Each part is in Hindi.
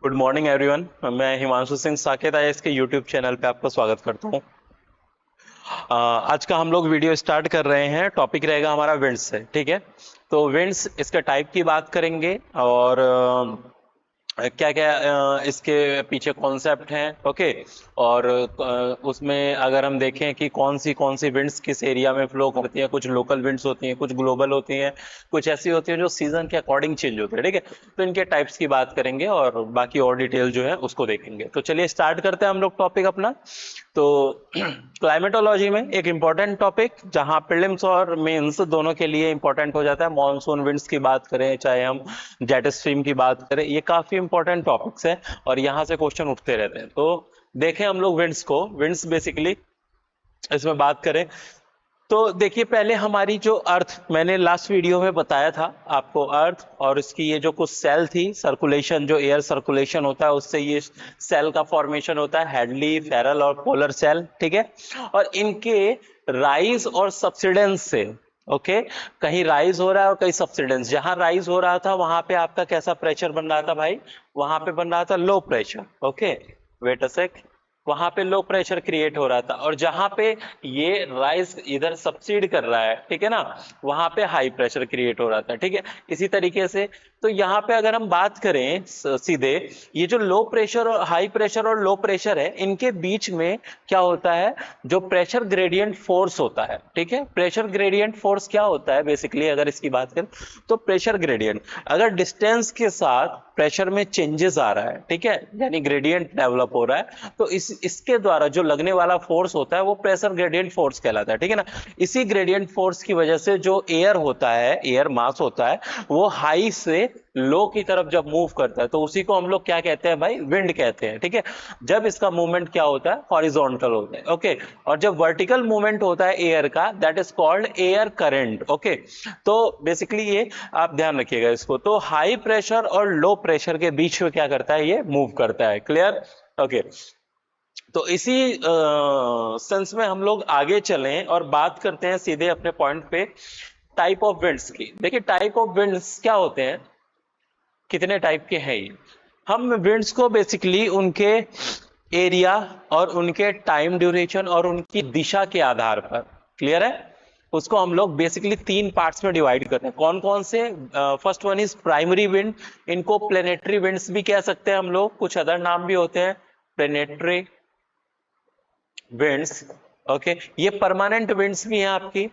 Good morning everyone. मैं हिमांशु सिंह साकेत आई के यूट्यूब चैनल पे आपका स्वागत करता हूँ। आज का हम लोग वीडियो स्टार्ट कर रहे हैं। टॉपिक रहेगा हमारा विंड्स से, ठीक है। तो विंड्स, इसके टाइप की बात करेंगे और क्या क्या इसके पीछे कॉन्सेप्ट हैं, ओके। और उसमें अगर हम देखें कि कौन सी विंड्स किस एरिया में फ्लो करती हैं, कुछ लोकल विंड्स होती हैं, कुछ ग्लोबल होती हैं, कुछ ऐसी होती हैं जो सीजन के अकॉर्डिंग चेंज होती है, ठीक है। तो इनके टाइप्स की बात करेंगे और बाकी और डिटेल जो है उसको देखेंगे। तो चलिए स्टार्ट करते हैं हम लोग टॉपिक अपना। तो क्लाइमेटोलॉजी में एक इंपॉर्टेंट टॉपिक जहां प्रीलिम्स और मेंस दोनों के लिए इंपॉर्टेंट हो जाता है, मॉनसून विंड्स की बात करें चाहे हम जेट स्ट्रीम की बात करें, ये काफी इंपॉर्टेंट टॉपिक्स है और यहाँ से क्वेश्चन उठते रहते हैं। तो देखें हम लोग विंड्स को। विंड्स बेसिकली इसमें बात करें तो देखिए, पहले हमारी जो अर्थ, मैंने लास्ट वीडियो में बताया था आपको, अर्थ और इसकी ये जो कुछ सेल थी, सर्कुलेशन, जो एयर सर्कुलेशन होता है उससे ये सेल का फॉर्मेशन होता है, हैडली, फेरल और पोलर सेल, ठीक है। और इनके राइज और सब्सिडेंस से, ओके, कहीं राइज हो रहा है और कहीं सब्सिडेंस। जहां राइज हो रहा था वहां पे आपका कैसा प्रेशर बन रहा था भाई? वहां पे बन रहा था low pressure, okay. Wait a sec. वहां पे लो प्रेशर क्रिएट हो रहा था और जहां पे ये राइज इधर सबसीड कर रहा है, ठीक है ना, वहां पे हाई प्रेशर क्रिएट हो रहा था, ठीक है। इसी तरीके से तो यहाँ पे अगर हम बात करें सीधे, ये जो लो प्रेशर और हाई प्रेशर और लो प्रेशर है, इनके बीच में क्या होता है? जो प्रेशर ग्रेडियंट फोर्स होता है, ठीक है। प्रेशर ग्रेडियंट फोर्स क्या होता है बेसिकली, अगर इसकी बात करें तो प्रेशर ग्रेडियंट, अगर डिस्टेंस के साथ प्रेशर में चेंजेस आ रहा है, ठीक है, यानी ग्रेडियंट डेवलप हो रहा है, तो इसके द्वारा जो लगने वाला फोर्स होता है वो प्रेशर ग्रेडियंट फोर्स कहलाता है, ठीक है ना। इसी ग्रेडियंट फोर्स की वजह से जो एयर होता है, एयर मास होता है, वो हाई से लो की तरफ जब मूव करता है तो उसी को हम लोग क्या कहते हैं भाई? विंड कहते हैं, ठीक है। जब इसका मूवमेंट क्या होता है? हॉरिजॉन्टल होता है, ओके। और जब वर्टिकल मूवमेंट होता है एयर का, that is called air current, okay. तो बेसिकली ये आप ध्यान रखिएगा इसको। तो हाई प्रेशर और लो प्रेशर के बीच में क्या करता है? ये मूव करता है, क्लियर, ओके। तो इसी सेंस में हम लोग आगे चलें और बात करते हैं सीधे अपने पॉइंट पे, टाइप ऑफ विंड्स की। देखिए, टाइप ऑफ विंड्स क्या होते हैं, कितने टाइप के हैं ये। हम विंड्स को बेसिकली उनके एरिया और उनके टाइम ड्यूरेशन और उनकी दिशा के आधार पर, क्लियर है, उसको हम लोग बेसिकली तीन पार्ट्स में डिवाइड करते हैं। कौन कौन से? First one is primary wind. इनको प्लेनेटरी विंड्स भी कह सकते हैं हम लोग, कुछ अदर नाम भी होते हैं, प्लेनेटरी विंड्स, ओके। ये परमानेंट विंड्स भी हैं आपकी,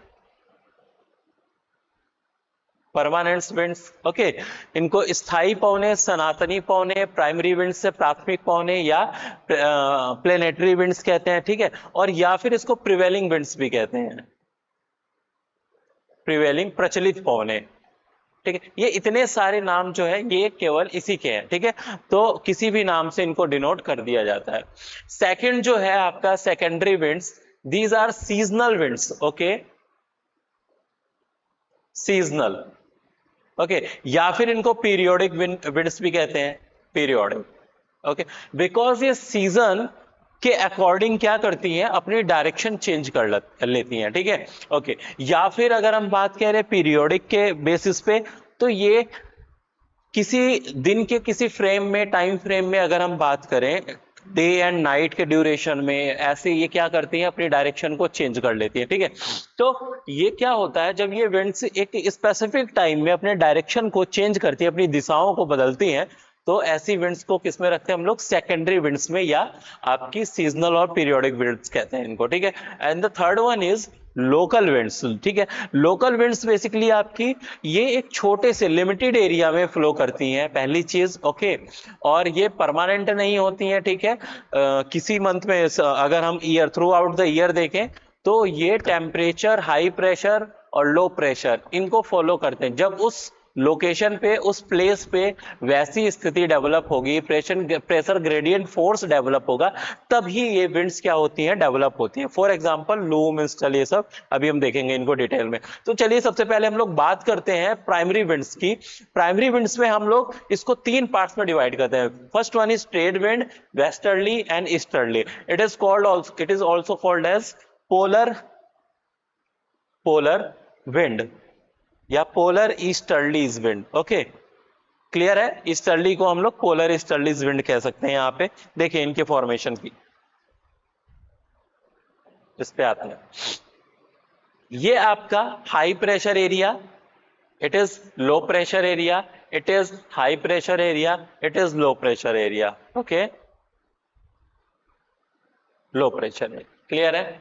परमानेंट विंड्स, ओके। इनको स्थायी पवने, सनातनी पवने, प्राइमरी विंड से प्राथमिक पवने या प्लेनेटरी विंड्स कहते हैं, ठीक है। और या फिर इसको प्रिवेलिंग विंड्स भी कहते हैं, प्रिवेलिंग, प्रचलित पवने, ठीक है। ये इतने सारे नाम जो है ये केवल इसी के हैं, ठीक है। तो किसी भी नाम से इनको डिनोट कर दिया जाता है। सेकंड जो है आपका secondary winds, these are seasonal winds, okay, seasonal, okay. या फिर इनको पीरियोडिक विंड्स भी कहते हैं, पीरियोडिक, ओके। बिकॉज ये सीजन के अकॉर्डिंग क्या करती हैं? अपनी डायरेक्शन चेंज कर लेती हैं, ठीक है, ओके। या फिर अगर हम बात करें पीरियोडिक के बेसिस पे, तो ये किसी दिन के किसी फ्रेम में, टाइम फ्रेम में अगर हम बात करें, डे एंड नाइट के ड्यूरेशन में, ऐसे ये क्या करती हैं? अपनी डायरेक्शन को चेंज कर लेती है, ठीक है। तो ये क्या होता है, जब ये विंड्स एक स्पेसिफिक टाइम में अपने डायरेक्शन को चेंज करती है, अपनी दिशाओं को बदलती हैं, तो ऐसी विंड्स को किस में रखते हैं हम लोग? सेकेंडरी विंड्स में, या आपकी सीजनल और पीरियोडिक विंड्स कहते हैं इनको, ठीक है। And the third one is local winds, ठीक है। लोकल विंड्स बेसिकली आपकी ये एक छोटे से लिमिटेड एरिया में फ्लो करती हैं, पहली चीज, ओके। और ये परमानेंट नहीं होती हैं, ठीक है। किसी मंथ में अगर हम year, through out the year देखें, तो ये टेम्परेचर, हाई प्रेशर और लो प्रेशर, इनको फॉलो करते हैं। जब उस लोकेशन पे, उस प्लेस पे वैसी स्थिति डेवलप होगी, प्रेशर ग्रेडियंट फोर्स डेवलप होगा, तभी ये विंड्स क्या होती हैं? डेवलप होती हैं। फॉर एग्जांपल लूम, इंस्टॉल, ये सब अभी हम देखेंगे इनको डिटेल में। तो चलिए सबसे पहले हम लोग बात करते हैं प्राइमरी विंड्स की। प्राइमरी विंड्स में हम लोग इसको तीन पार्ट्स में डिवाइड करते हैं। First one is trade wind, westerly and easterly. It is also called as polar polar wind या polar easterlies wind, okay. Clear है? ईस्टर्ली को हम लोग पोलर ईस्टर्लीज विंड कह सकते हैं। यहाँ पे देखिए इनके फॉर्मेशन की, इस पे आते हैं। ये आपका high pressure area, it is low pressure area, it is high pressure area, it is low pressure area. Okay, low pressure है, क्लियर है?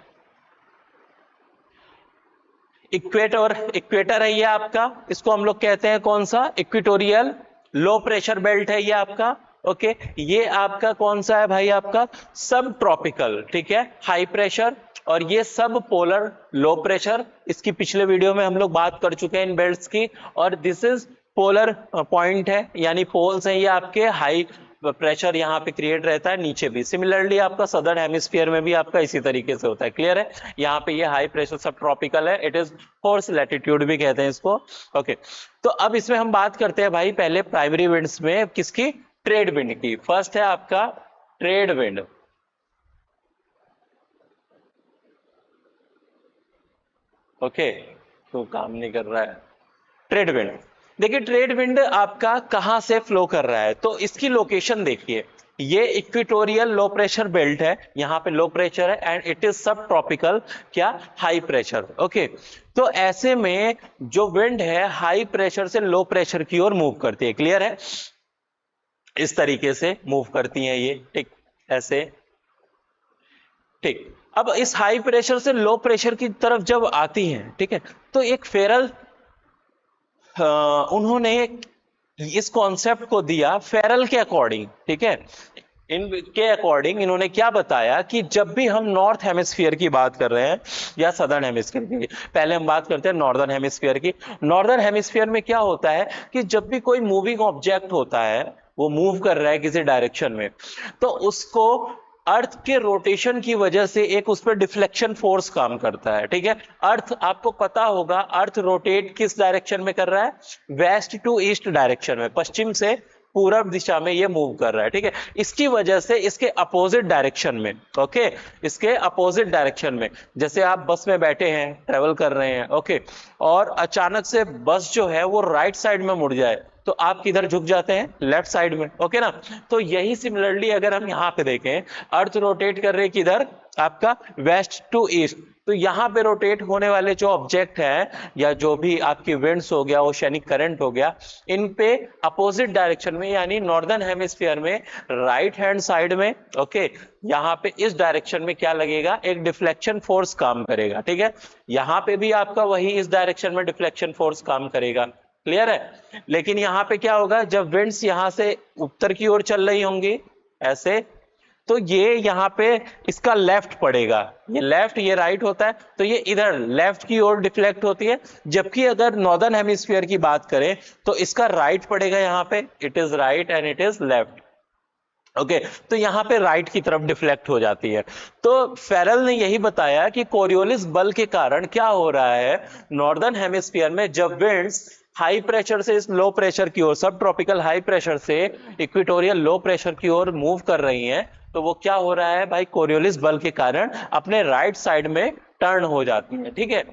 इक्वेटर, इक्वेटर है ये आपका, इसको हम लोग कहते हैं कौन सा? इक्वेटोरियल लो प्रेशर बेल्ट है ये आपका। ओके, ये आपका कौन सा है भाई? आपका सब ट्रॉपिकल, ठीक है, हाई प्रेशर। और ये सब पोलर लो प्रेशर, इसकी पिछले वीडियो में हम लोग बात कर चुके हैं इन बेल्ट्स की। और दिस इज पोलर पॉइंट है, यानी पोल्स हैं ये आपके, हाई प्रेशर यहाँ पे क्रिएट रहता है, नीचे भी। सिमिलरली आपका सदर्न हेमिस्फीयर में भी आपका इसी तरीके से होता है, क्लियर है? यहाँ पे ये हाई प्रेशर सब ट्रॉपिकल है, इट इज फोर्स लैटिट्यूड भी कहते हैं इसको। ओके, तो अब इसमें हम बात करते हैं भाई पहले प्राइमरी विंड्स में किसकी? ट्रेड विंड की। फर्स्ट है आपका ट्रेड विंड। ओके, तो काम नहीं कर रहा है। ट्रेड विंड, देखिए ट्रेड विंड आपका कहां से फ्लो कर रहा है, तो इसकी लोकेशन देखिए। ये इक्वेटोरियल लो प्रेशर बेल्ट है, यहां पे लो प्रेशर है, एंड इट इज सब ट्रॉपिकल क्या? High pressure. ओके, तो ऐसे में जो विंड है हाई प्रेशर से लो प्रेशर की ओर मूव करती है, क्लियर है? इस तरीके से मूव करती हैं ये, ठीक, ऐसे, ठीक। अब इस हाई प्रेशर से लो प्रेशर की तरफ जब आती हैं, ठीक है, तो एक फेरल उन्होंने इस कॉन्सेप्ट को दिया फेरल के अकॉर्डिंग, ठीक है। इनके अकॉर्डिंग इन्होंने क्या बताया कि जब भी हम नॉर्थ हेमिस्फीयर की बात कर रहे हैं या सदर्न हेमिस्फीयर की, पहले हम बात करते हैं नॉर्दर्न हेमिस्फीयर की। नॉर्दर्न हेमिस्फीयर में क्या होता है कि जब भी कोई मूविंग ऑब्जेक्ट होता है, वो मूव कर रहा है किसी डायरेक्शन में, तो उसको अर्थ के रोटेशन की वजह से एक उस पर डिफ्लेक्शन फोर्स काम करता है, ठीक है। अर्थ, आपको पता होगा अर्थ रोटेट किस डायरेक्शन में कर रहा है? वेस्ट टू ईस्ट डायरेक्शन में, पश्चिम से पूरब दिशा में ये मूव कर रहा है, ठीक है। इसकी वजह से इसके अपोजिट डायरेक्शन में, ओके, इसके अपोजिट डायरेक्शन में, जैसे आप बस में बैठे हैं, ट्रेवल कर रहे हैं, ओके, और अचानक से बस जो है वो राइट साइड में मुड़ जाए, तो आप किधर झुक जाते हैं? लेफ्ट साइड में, ओके ना। तो यही सिमिलरली अगर हम यहाँ पे देखें, अर्थ रोटेट कर रहे किधर? आपका वेस्ट टू ईस्ट। तो यहाँ पे रोटेट होने वाले जो ऑब्जेक्ट है या जो भी आपकी विंड्स हो गया, ओशनिक करंट हो गया, इन पे अपोजिट डायरेक्शन में, यानी नॉर्दर्न हेमिस्फीयर में राइट हैंड साइड में, ओके, यहाँ पे इस डायरेक्शन में क्या लगेगा? एक डिफ्लेक्शन फोर्स काम करेगा, ठीक है। यहाँ पे भी आपका वही इस डायरेक्शन में डिफ्लेक्शन फोर्स काम करेगा, क्लियर है। लेकिन यहाँ पे क्या होगा, जब विंड्स यहाँ से उत्तर की ओर चल रही होंगी ऐसे, तो ये यहाँ पे इसका लेफ्ट पड़ेगा, ये लेफ्ट, ये राइट होता है, तो ये इधर लेफ्ट की ओर डिफ्लेक्ट होती है। जबकि अगर नॉर्दर्न हेमिस्फीयर की बात करें तो इसका राइट पड़ेगा यहाँ पे, it is right and it is left, okay, तो यहाँ पे राइट की तरफ डिफ्लेक्ट हो जाती है। तो फेरल ने यही बताया कि कोरियोलिस बल के कारण क्या हो रहा है नॉर्दर्न हेमिस्फीयर में, जब विंड्स हाई प्रेशर से इस लो प्रेशर की ओर, सब ट्रॉपिकल हाई प्रेशर से इक्वेटोरियल लो प्रेशर की ओर मूव कर रही हैं, तो वो क्या हो रहा है भाई? कोरियोलिस बल के कारण अपने राइट साइड में टर्न हो जाती है, ठीक है।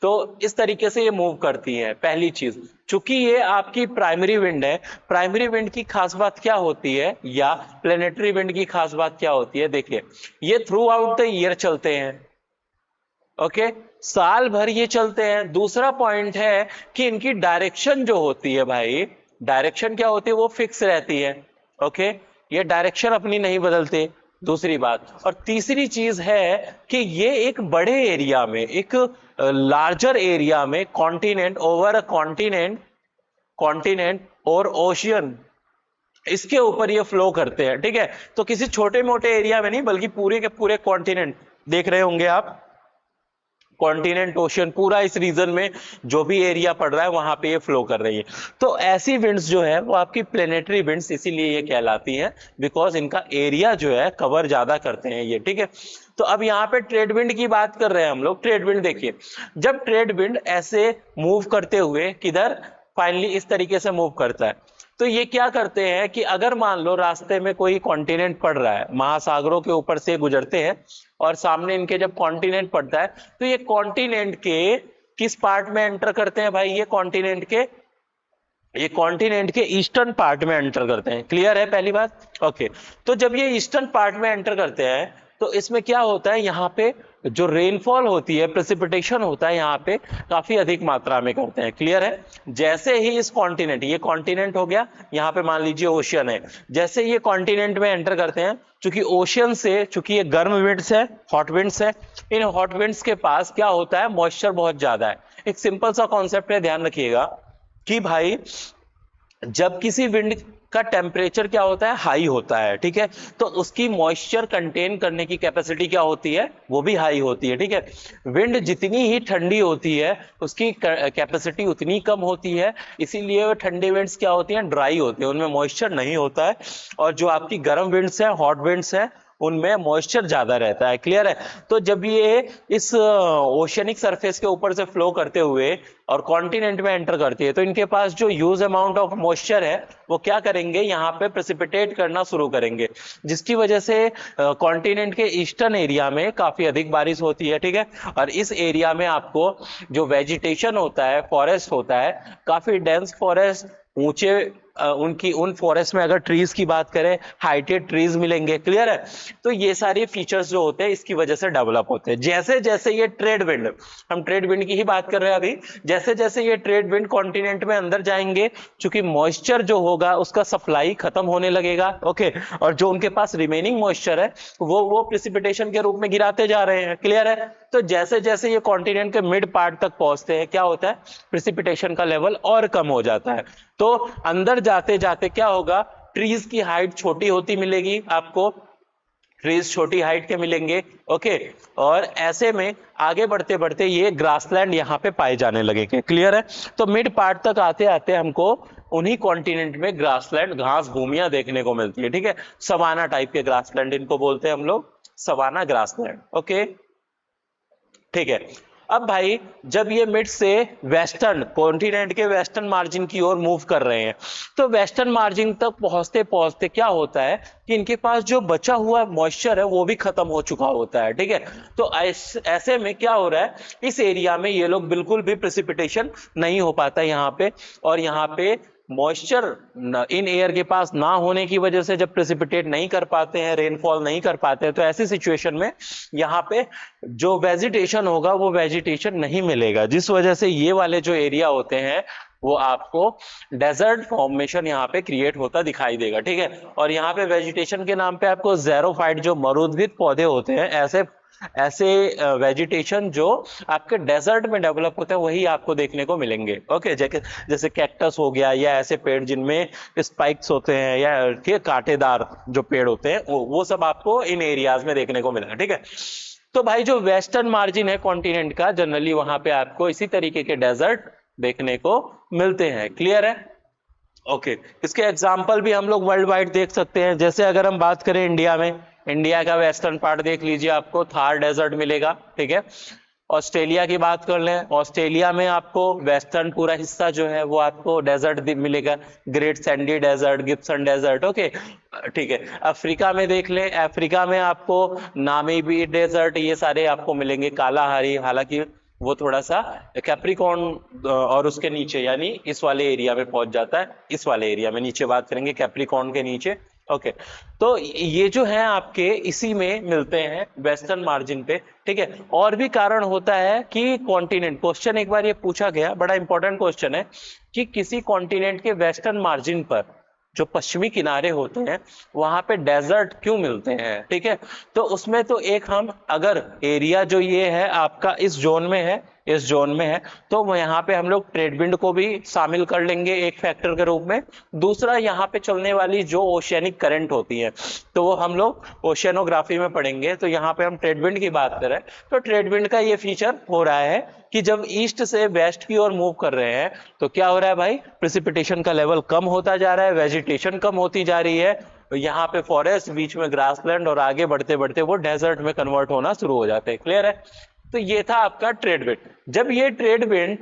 तो इस तरीके से ये मूव करती है, पहली चीज। चूंकि ये आपकी प्राइमरी विंड है, प्राइमरी विंड की खास बात क्या होती है, या प्लेनेटरी विंड की खास बात क्या होती है? देखिए, ये थ्रू आउट द ईयर चलते हैं, ओके, साल भर ये चलते हैं। दूसरा पॉइंट है कि इनकी डायरेक्शन जो होती है भाई, डायरेक्शन क्या होती है? वो फिक्स रहती है, ओके, ये डायरेक्शन अपनी नहीं बदलते, दूसरी बात। और तीसरी चीज है कि ये एक बड़े एरिया में, एक लार्जर एरिया में, continent over a continent, continent और ओशियन, इसके ऊपर ये फ्लो करते हैं, ठीक है। तो किसी छोटे मोटे एरिया में नहीं, बल्कि पूरे के पूरे कॉन्टिनेंट देख रहे होंगे आप, कॉन्टिनेंट, ओशियन, पूरा इस रीजन में जो भी एरिया पड़ रहा है वहां पे ये फ्लो कर रही है। तो ऐसी विंड्स जो है वो आपकी प्लेनेटरी विंड्स इसीलिए ये कहलाती हैं, बिकॉज इनका एरिया जो है कवर ज्यादा करते हैं ये, ठीक है। तो अब यहाँ पे ट्रेड विंड की बात कर रहे हैं हम लोग। ट्रेड विंड देखिए, जब ट्रेड विंड ऐसे मूव करते हुए किधर फाइनली इस तरीके से मूव करता है, तो ये क्या करते हैं कि अगर मान लो रास्ते में कोई कॉन्टिनेंट पड़ रहा है, महासागरों के ऊपर से गुजरते हैं, और सामने इनके जब कॉन्टिनेंट पड़ता है, तो ये कॉन्टिनेंट के किस पार्ट में एंटर करते हैं भाई? ये कॉन्टिनेंट के ये कॉन्टिनेंट के ईस्टर्न पार्ट में एंटर करते हैं। क्लियर है पहली बात? ओके। तो जब ये ईस्टर्न पार्ट में एंटर करते हैं तो इसमें क्या होता है, यहाँ पे जो रेनफॉल होती है, प्रेसिपिटेशन होता है, यहाँ पे काफी अधिक मात्रा में करते हैं। क्लियर है? जैसे ही इस कॉन्टिनेंट, ये कॉन्टिनेंट हो गया, यहाँ पे मान लीजिए ओशियन है, जैसे ये कॉन्टिनेंट में एंटर करते हैं, चूंकि ओशियन से, चूंकि ये गर्म विंड्स है, हॉट विंड्स है, इन हॉट विंड्स के पास क्या होता है, मॉइस्चर बहुत ज्यादा है। एक सिंपल सा कॉन्सेप्ट है, ध्यान रखिएगा कि भाई जब किसी विंड का टेम्परेचर क्या होता है, हाई होता है, ठीक है, तो उसकी मॉइस्चर कंटेन करने की कैपेसिटी क्या होती है, वो भी हाई होती है। ठीक है, विंड जितनी ही ठंडी होती है उसकी कैपेसिटी उतनी कम होती है, इसीलिए ठंडे विंड्स क्या होती हैं, ड्राई होते हैं, उनमें मॉइस्चर नहीं होता है। और जो आपकी गर्म विंड्स है, हॉट विंड्स है, उनमें मॉइस्चर ज्यादा रहता है। क्लियर है? तो जब ये इस ओशियनिक सरफेस के ऊपर से फ्लो करते हुए और कॉन्टिनेंट में एंटर करती है, तो इनके पास जो ह्यूज अमाउंट ऑफ मॉइस्चर है वो क्या करेंगे, यहाँ पे प्रेसिपिटेट करना शुरू करेंगे, जिसकी वजह से कॉन्टिनेंट के ईस्टर्न एरिया में काफी अधिक बारिश होती है। ठीक है, और इस एरिया में आपको जो वेजिटेशन होता है, फॉरेस्ट होता है, काफी डेंस फॉरेस्ट, ऊंचे उन फॉरेस्ट में अगर ट्रीज की बात करें, हाइटेड ट्रीज मिलेंगे। क्लियर है? तो ये सारे फीचर्स जो होते हैं इसकी वजह से डेवलप होते हैं। जैसे जैसे ये ट्रेड विंड, हम ट्रेड विंड की ही बात कर रहे हैं अभी, जैसे जैसे ये ट्रेड विंड कॉन्टिनेंट में अंदर जाएंगे, चूंकि मॉइस्चर जो होगा उसका सप्लाई खत्म होने लगेगा। ओके, और जो उनके पास रिमेनिंग मॉइस्चर है वो प्रेसिपिटेशन के रूप में गिराते जा रहे हैं। क्लियर है? तो जैसे जैसे ये कॉन्टिनेंट के मिड पार्ट तक पहुंचते हैं, क्या होता है, प्रेसिपिटेशन का लेवल और कम हो जाता है। तो अंदर जाते जाते क्या होगा, ट्रीज की हाइट छोटी होती मिलेगी आपको, ट्रीज छोटी हाइट के मिलेंगे। ओके, और ऐसे में आगे बढ़ते बढ़ते ये ग्रासलैंड यहाँ पे पाए जाने लगेंगे। क्लियर है? तो मिड पार्ट तक आते आते हमको उन्हीं कॉन्टिनेंट में ग्रासलैंड, घास भूमियां देखने को मिलती है। ठीक है, सवाना टाइप के ग्रासलैंड इनको बोलते हैं हम लोग, सवाना ग्रासलैंड। ओके, ठीक है। अब भाई जब ये मिड से वेस्टर्न, कॉन्टिनेंट के वेस्टर्न मार्जिन की ओर मूव कर रहे हैं, तो वेस्टर्न मार्जिन तक पहुंचते पहुंचते क्या होता है कि इनके पास जो बचा हुआ मॉइस्चर है वो भी खत्म हो चुका होता है। ठीक है, तो ऐसे में क्या हो रहा है, इस एरिया में ये लोग बिल्कुल भी प्रेसिपिटेशन नहीं हो पाता यहाँ पे, और यहाँ पे मॉइस्चर इन एयर के पास ना होने की वजह से जब प्रेसिपिटेट नहीं कर पाते हैं, रेनफॉल नहीं कर पाते हैं, तो ऐसी सिचुएशन में यहाँ पे जो वेजिटेशन होगा वो वेजिटेशन नहीं मिलेगा, जिस वजह से ये वाले जो एरिया होते हैं वो आपको डेजर्ट फॉर्मेशन यहाँ पे क्रिएट होता दिखाई देगा। ठीक है, और यहाँ पे वेजिटेशन के नाम पे आपको ज़ेरोफाइट, जो मरुद्भिद पौधे होते हैं, ऐसे ऐसे वेजिटेशन जो आपके डेजर्ट में डेवलप होते हैं वही आपको देखने को मिलेंगे। ओके, जैसे कैक्टस हो गया, या ऐसे पेड़ जिनमें स्पाइक्स होते हैं, या कांटेदार जो पेड़ होते हैं, वो सब आपको इन एरियाज में देखने को मिलेगा। ठीक है, तो भाई जो वेस्टर्न मार्जिन है कॉन्टिनेंट का, जनरली वहां पे आपको इसी तरीके के डेजर्ट देखने को मिलते हैं। क्लियर है? ओके, इसके एग्जाम्पल भी हम लोग वर्ल्ड वाइड देख सकते हैं। जैसे अगर हम बात करें इंडिया में, इंडिया का वेस्टर्न पार्ट देख लीजिए, आपको थार डेजर्ट मिलेगा। ठीक है, ऑस्ट्रेलिया की बात कर लें, ऑस्ट्रेलिया में आपको वेस्टर्न पूरा हिस्सा जो है वो आपको डेजर्ट मिलेगा, great sandy desert, Gibson desert. Okay, ठीक है। अफ्रीका में देख लें, अफ्रीका में आपको नामीबी डेजर्ट, ये सारे आपको मिलेंगे, कालाहारी, हालांकि वो थोड़ा सा कैप्रिकॉर्न और उसके नीचे, यानी इस वाले एरिया में पहुंच जाता है, इस वाले एरिया में, नीचे बात करेंगे कैप्रिकॉर्न के नीचे। ओके, तो ये जो है आपके इसी में मिलते हैं वेस्टर्न मार्जिन पे। ठीक है, और भी कारण होता है कि कॉन्टिनेंट, क्वेश्चन एक बार ये पूछा गया, बड़ा इंपॉर्टेंट क्वेश्चन है, कि किसी कॉन्टिनेंट के वेस्टर्न मार्जिन पर जो पश्चिमी किनारे होते हैं वहां पे डेजर्ट क्यों मिलते हैं। ठीक है, तो उसमें तो एक, हम अगर एरिया जो ये है आपका इस जोन में है, इस जोन में है, तो यहाँ पे हम लोग ट्रेड विंड को भी शामिल कर लेंगे एक फैक्टर के रूप में। दूसरा, यहाँ पे चलने वाली जो ओशियनिक करंट होती है, तो वो हम लोग ओशियनोग्राफी में पढ़ेंगे, तो यहाँ पे हम ट्रेड विंड की बात करें तो ट्रेड विंड का ये फीचर हो रहा है कि जब ईस्ट से वेस्ट की ओर मूव कर रहे हैं तो क्या हो रहा है भाई, प्रेसिपिटेशन का लेवल कम होता जा रहा है, वेजिटेशन कम होती जा रही है, यहाँ पे फॉरेस्ट, बीच में ग्रासलैंड, और आगे बढ़ते बढ़ते वो डेजर्ट में कन्वर्ट होना शुरू हो जाते हैं। क्लियर है? तो ये था आपका ट्रेड विंड। जब ये ट्रेड विंड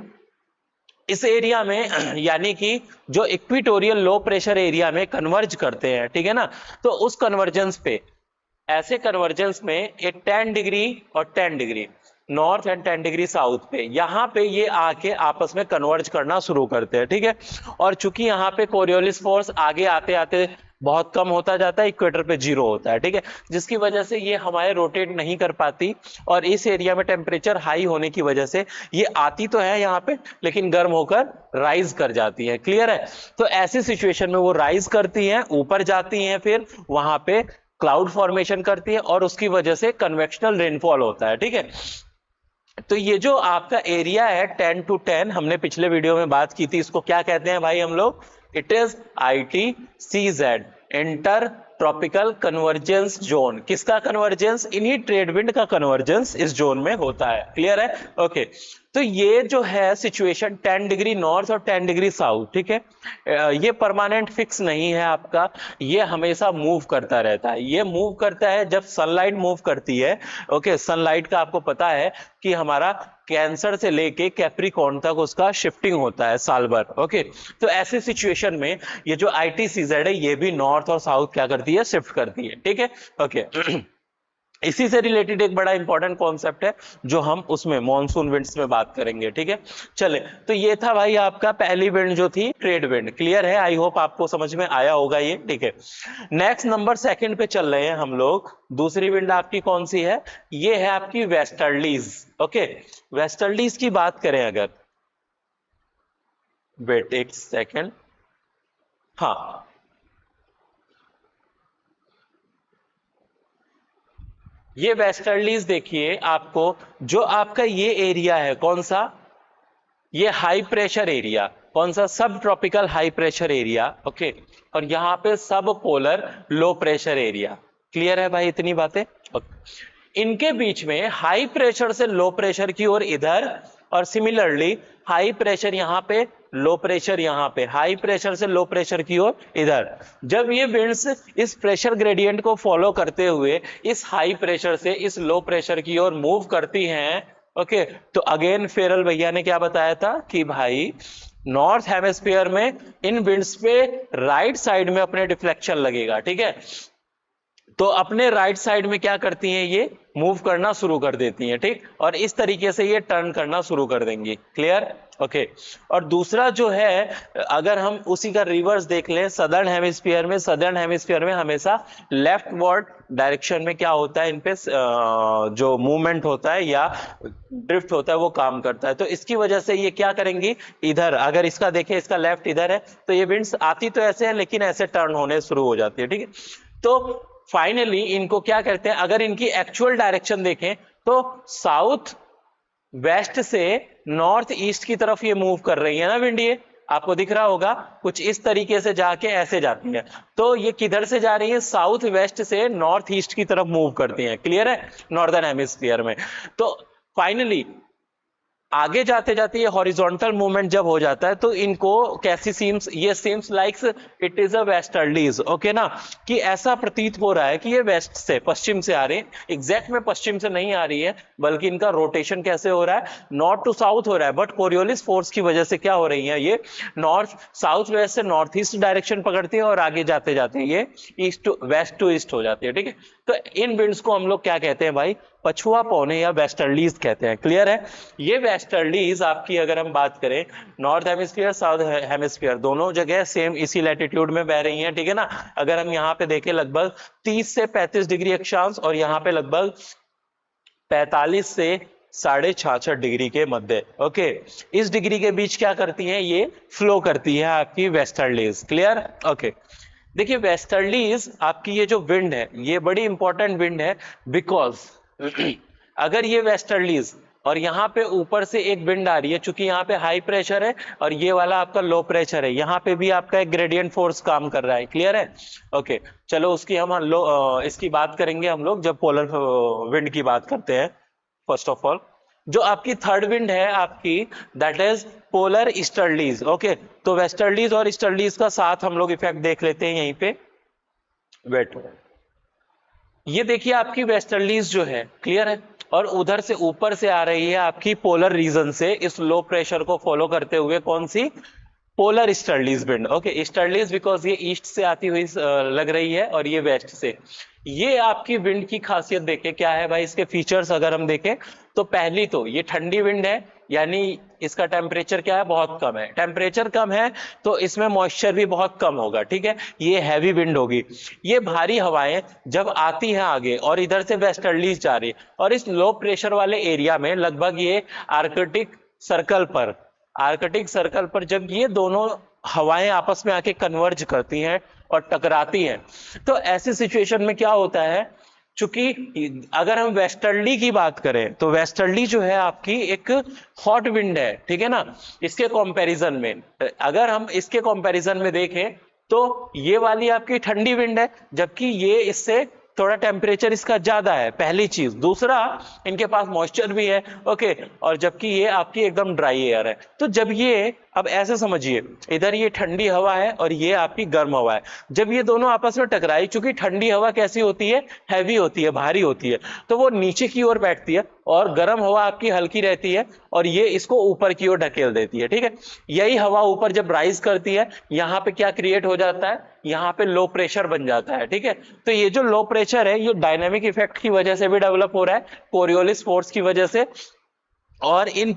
इस एरिया में यानी कि जो इक्विटोरियल लो प्रेशर एरिया में कन्वर्ज करते हैं, ठीक है ना, तो उस कन्वर्जेंस पे, ऐसे कन्वर्जेंस में एक 10 डिग्री और 10 degree, north and 10 degree south पे, यहाँ पे ये आके आपस में कन्वर्ज करना शुरू करते हैं, ठीक है। और चूंकि यहाँ पे कोरियोलिस फोर्स आगे आते आते बहुत कम होता जाता है, इक्वेटर पे 0 होता है, ठीक है, जिसकी वजह से ये हमारे रोटेट नहीं कर पाती, और इस एरिया में टेम्परेचर हाई होने की वजह से ये आती तो है यहाँ पे, लेकिन गर्म होकर राइज कर जाती है। क्लियर है? तो ऐसी सिचुएशन में वो राइज करती हैं, ऊपर जाती हैं, फिर वहां पे क्लाउड फॉर्मेशन करती है, और उसकी वजह से कन्वेक्शनल रेनफॉल होता है, ठीक है। तो ये जो आपका एरिया है 10 to 10, हमने पिछले वीडियो में बात की थी, इसको क्या कहते हैं भाई हम लोग? It is ITCZ, inter tropical convergence zone. किसका कन्वर्जेंस? इन्हीं ट्रेड विंड का कन्वर्जेंस इस जोन में होता है। क्लियर है? ओके। तो ये जो है सिचुएशन 10 डिग्री नॉर्थ और 10 डिग्री साउथ, ठीक है, ये परमानेंट फिक्स नहीं है आपका, ये हमेशा मूव करता रहता है। ये मूव करता है जब सनलाइट मूव करती है। ओके, सनलाइट का आपको पता है कि हमारा कैंसर से लेके कैप्रिकॉर्न तक उसका शिफ्टिंग होता है साल भर। ओके, तो ऐसे सिचुएशन में ये जो ITCZ है ये भी नॉर्थ और साउथ क्या करती है? शिफ्ट करती है, ठीक है। ओके इसी से रिलेटेड एक बड़ा इंपॉर्टेंट कॉन्सेप्ट है जो हम उसमें मॉनसून विंड्स में बात करेंगे, ठीक है। चले, तो ये था भाई आपका पहली विंड जो थी ट्रेड विंड। क्लियर है? आई होप आपको समझ में आया होगा ये, ठीक है। नेक्स्ट नंबर सेकंड पे चल रहे हैं हम लोग। दूसरी विंड आपकी कौन सी है? ये है आपकी वेस्टर्लीज। ओके, वेस्टर्लीज की बात करें अगर, वेट एक सेकेंड, हाँ, ये वेस्टर्लीज देखिए आपको, जो आपका ये एरिया है कौन सा? ये हाई प्रेशर एरिया। कौन सा? सब tropical high pressure area. Okay, और यहां पे सब polar low pressure area. Clear है भाई इतनी बातें? इनके बीच में हाई प्रेशर से लो प्रेशर की ओर इधर, और सिमिलरली हाई प्रेशर यहां पे, लो प्रेशर यहां पे, हाई प्रेशर से लो प्रेशर की ओर इधर। जब ये विंड्स इस प्रेशर ग्रेडियंट को फॉलो करते हुए इस हाई प्रेशर से इस लो प्रेशर की ओर मूव करती हैं, ओके, तो अगेन फेरल भैया ने क्या बताया था कि भाई नॉर्थ हेमिस्फीयर में इन विंड्स पे राइट साइड में अपने डिफ्लेक्शन लगेगा, ठीक है। तो अपने राइट साइड में क्या करती हैं? ये मूव करना शुरू कर देती हैं, ठीक, और इस तरीके से ये टर्न करना शुरू कर देंगी। क्लियर? ओके। और दूसरा जो है, अगर हम उसी का रिवर्स देख लें, सदर्न हेमिस्फीयर में, सदर्न हेमिस्फीयर में हमेशा लेफ्टवर्ड डायरेक्शन में क्या होता है, इन पे जो मूवमेंट होता है या ड्रिफ्ट होता है वो काम करता है। तो इसकी वजह से ये क्या करेंगी? इधर अगर इसका देखें, इसका लेफ्ट इधर है, तो ये विंड्स आती तो ऐसे है लेकिन ऐसे टर्न होने शुरू हो जाती है, ठीक है। तो फाइनली इनको क्या करते हैं? अगर इनकी एक्चुअल डायरेक्शन देखें तो साउथ वेस्ट से नॉर्थ ईस्ट की तरफ ये मूव कर रही है ना विंड, ये आपको दिख रहा होगा, कुछ इस तरीके से जाके ऐसे जाती है। तो ये किधर से जा रही है? साउथ वेस्ट से नॉर्थ ईस्ट की तरफ मूव करती है। क्लियर है? नॉर्दर्न हेमिस्फीयर में। तो फाइनली आगे जाते जाते ये हॉरिजॉन्टल मूवमेंट जब हो जाता है तो इनको कैसी सीम्स? ये seems likes it is a westerlies. Okay ना, कि ऐसा प्रतीत हो रहा है कि ये वेस्ट से, पश्चिम से आ रही है। एग्जैक्ट में पश्चिम से नहीं आ रही है, बल्कि इनका रोटेशन कैसे हो रहा है? नॉर्थ टू साउथ हो रहा है, बट कोरियोलिस फोर्स की वजह से क्या हो रही है? ये नॉर्थ साउथ वेस्ट से नॉर्थ ईस्ट डायरेक्शन पकड़ती है और आगे जाते जाते ये ईस्ट टू ईस्ट हो जाती है, ठीक है। तो इन विंड्स को हम लोग क्या कहते हैं भाई? पछुआ पौने या वेस्टर्लीज कहते हैं। क्लियर है? ये वेस्टर्लीज आपकी अगर हम बात करें, नॉर्थ हेमिस्फीयर साउथ हेमिस्फीयर दोनों जगह सेम इसी लैटिट्यूड में बह रही हैं, ठीक है ना। अगर हम यहाँ पे देखें लगभग 30 से 35 डिग्री अक्षांश, और यहाँ पे लगभग 45 से 66.5 डिग्री के मध्य। ओके, इस डिग्री के बीच क्या करती हैं? ये फ्लो करती है आपकी वेस्टर्लीज। क्लियर? ओके, देखिए वेस्टर्लीज आपकी ये जो विंड है ये बड़ी इंपॉर्टेंट विंड है, बिकॉज अगर ये वेस्टर्लीज और यहाँ पे ऊपर से एक विंड आ रही है, चूंकि यहाँ पे हाई प्रेशर है और ये वाला आपका लो प्रेशर है, यहाँ पे भी आपका एक ग्रेडियंट फोर्स काम कर रहा है। क्लियर है? ओके, चलो उसकी हम इसकी बात करेंगे हम लोग जब पोलर विंड की बात करते हैं। फर्स्ट ऑफ ऑल जो आपकी थर्ड विंड है आपकी, that is polar easterlies. Okay, तो वेस्टर्लीज और ईस्टर्लीज का साथ हम लोग इफेक्ट देख लेते हैं यहीं पे। वेट, ये देखिए आपकी वेस्टर्लीज जो है, क्लियर है, और उधर से ऊपर से आ रही है आपकी पोलर रीजन से, इस लो प्रेशर को फॉलो करते हुए। कौन सी? Polar easterlies wind. Okay, easterlies because ये ईस्ट से आती हुई लग रही है और ये वेस्ट से। ये आपकी विंड की खासियत देखें क्या है भाई, इसके फीचर्स अगर हम देखें तो पहली तो ये ठंडी विंड है, यानी इसका टेम्परेचर क्या है, बहुत कम है। टेम्परेचर कम है तो इसमें मॉइस्चर भी बहुत कम होगा, ठीक है। ये हैवी विंड होगी। ये भारी हवाएं जब आती हैं आगे और इधर से वेस्टर्लीज जा रही है, और इस लो प्रेशर वाले एरिया में लगभग ये आर्कटिक सर्कल पर आर्कटिक सर्कल पर जब ये दोनों हवाएं आपस में आके कन्वर्ज करती हैं और टकराती हैं, तो ऐसी सिचुएशन में क्या होता है, चूंकि अगर हम वेस्टर्ली की बात करें तो वेस्टर्ली जो है आपकी एक हॉट विंड है, ठीक है ना। इसके कंपैरिजन में, अगर हम इसके कंपैरिजन में देखें तो ये वाली आपकी ठंडी विंड है, जबकि ये इससे थोड़ा टेम्परेचर इसका ज्यादा है, पहली चीज। दूसरा, इनके पास मॉइस्चर भी है, ओके, और जबकि ये आपकी एकदम ड्राई एयर है। तो जब ये, अब ऐसे समझिए, इधर ये ठंडी हवा है और ये आपकी गर्म हवा है, जब ये दोनों आपस में टकराई, चूंकि ठंडी हवा कैसी होती है, हैवी होती है, भारी होती है, तो वो नीचे की ओर बैठती है, और गर्म हवा आपकी हल्की रहती है और ये इसको ऊपर की ओर ढकेल देती है, ठीक है। यही हवा ऊपर जब राइज करती है, यहां पे क्या क्रिएट हो जाता है, यहां पे लो प्रेशर बन जाता है, ठीक है। तो ये जो लो प्रेशर है, ये डायनेमिक इफेक्ट की वजह से भी डेवलप हो रहा है, कोरियोलिस फोर्स की वजह से, और इन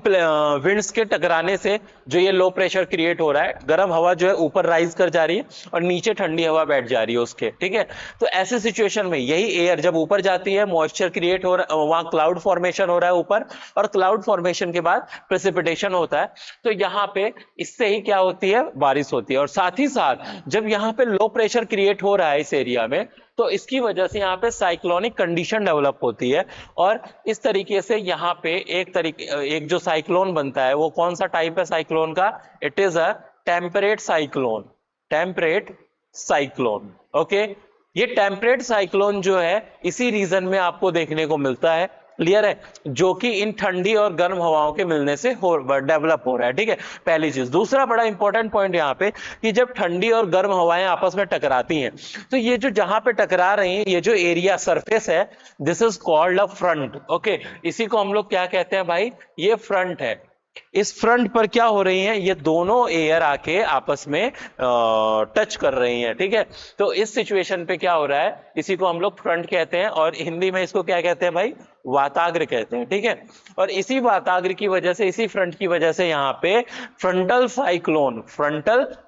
विंड्स के टकराने से जो ये लो प्रेशर क्रिएट हो रहा है, गर्म हवा जो है ऊपर राइज कर जा रही है और नीचे ठंडी हवा बैठ जा रही है उसके, ठीक है। तो ऐसे सिचुएशन में यही एयर जब ऊपर जाती है, मॉइस्चर क्रिएट हो रहा है, वहां क्लाउड फॉर्मेशन हो रहा है ऊपर, और क्लाउड फॉर्मेशन के बाद प्रेसिपिटेशन होता है। तो यहाँ पे इससे ही क्या होती है, बारिश होती है। और साथ ही साथ जब यहाँ पे लो प्रेशर क्रिएट हो रहा है इस एरिया में, तो इसकी वजह से यहाँ पे साइक्लोनिक कंडीशन डेवलप होती है, और इस तरीके से यहाँ पे एक जो साइक्लोन बनता है, वो कौन सा टाइप है साइक्लोन का, it is a temperate cyclone. Temperate cyclone, okay. ये टेम्परेट साइक्लोन जो है इसी रीजन में आपको देखने को मिलता है, क्लियर है, जो कि इन ठंडी और गर्म हवाओं के मिलने से डेवलप हो रहा है, ठीक है, पहली चीज। दूसरा बड़ा इंपॉर्टेंट पॉइंट यहाँ पे, कि जब ठंडी और गर्म हवाएं आपस में टकराती हैं, तो ये जो जहां पे टकरा रही हैं, ये जो एरिया सरफेस है, this is called a front, okay. इसी को हम लोग क्या कहते हैं भाई, ये फ्रंट है। इस फ्रंट पर क्या हो रही है, ये दोनों एयर आके आपस में टच कर रही हैं, ठीक है। तो इस सिचुएशन पे क्या हो रहा है, इसी को हम लोग फ्रंट कहते हैं, और हिंदी में इसको क्या कहते हैं भाई, वाताग्र कहते हैं, ठीक है। और इसी वाताग्र की वजह से, इसी फ्रंट की वजह से यहाँ पे फ्रंटल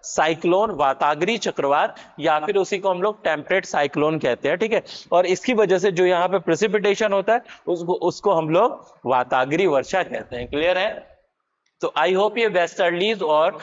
साइक्लोन, वाताग्री चक्रवात, या फिर उसी को हम लोग टेम्परेट साइक्लोन कहते हैं, ठीक है। और इसकी वजह से जो यहाँ पे प्रेसिपिटेशन होता है, उसको हम लोग वाताग्री वर्षा कहते हैं, क्लियर है। तो आई होप ये वेस्टर्लीज और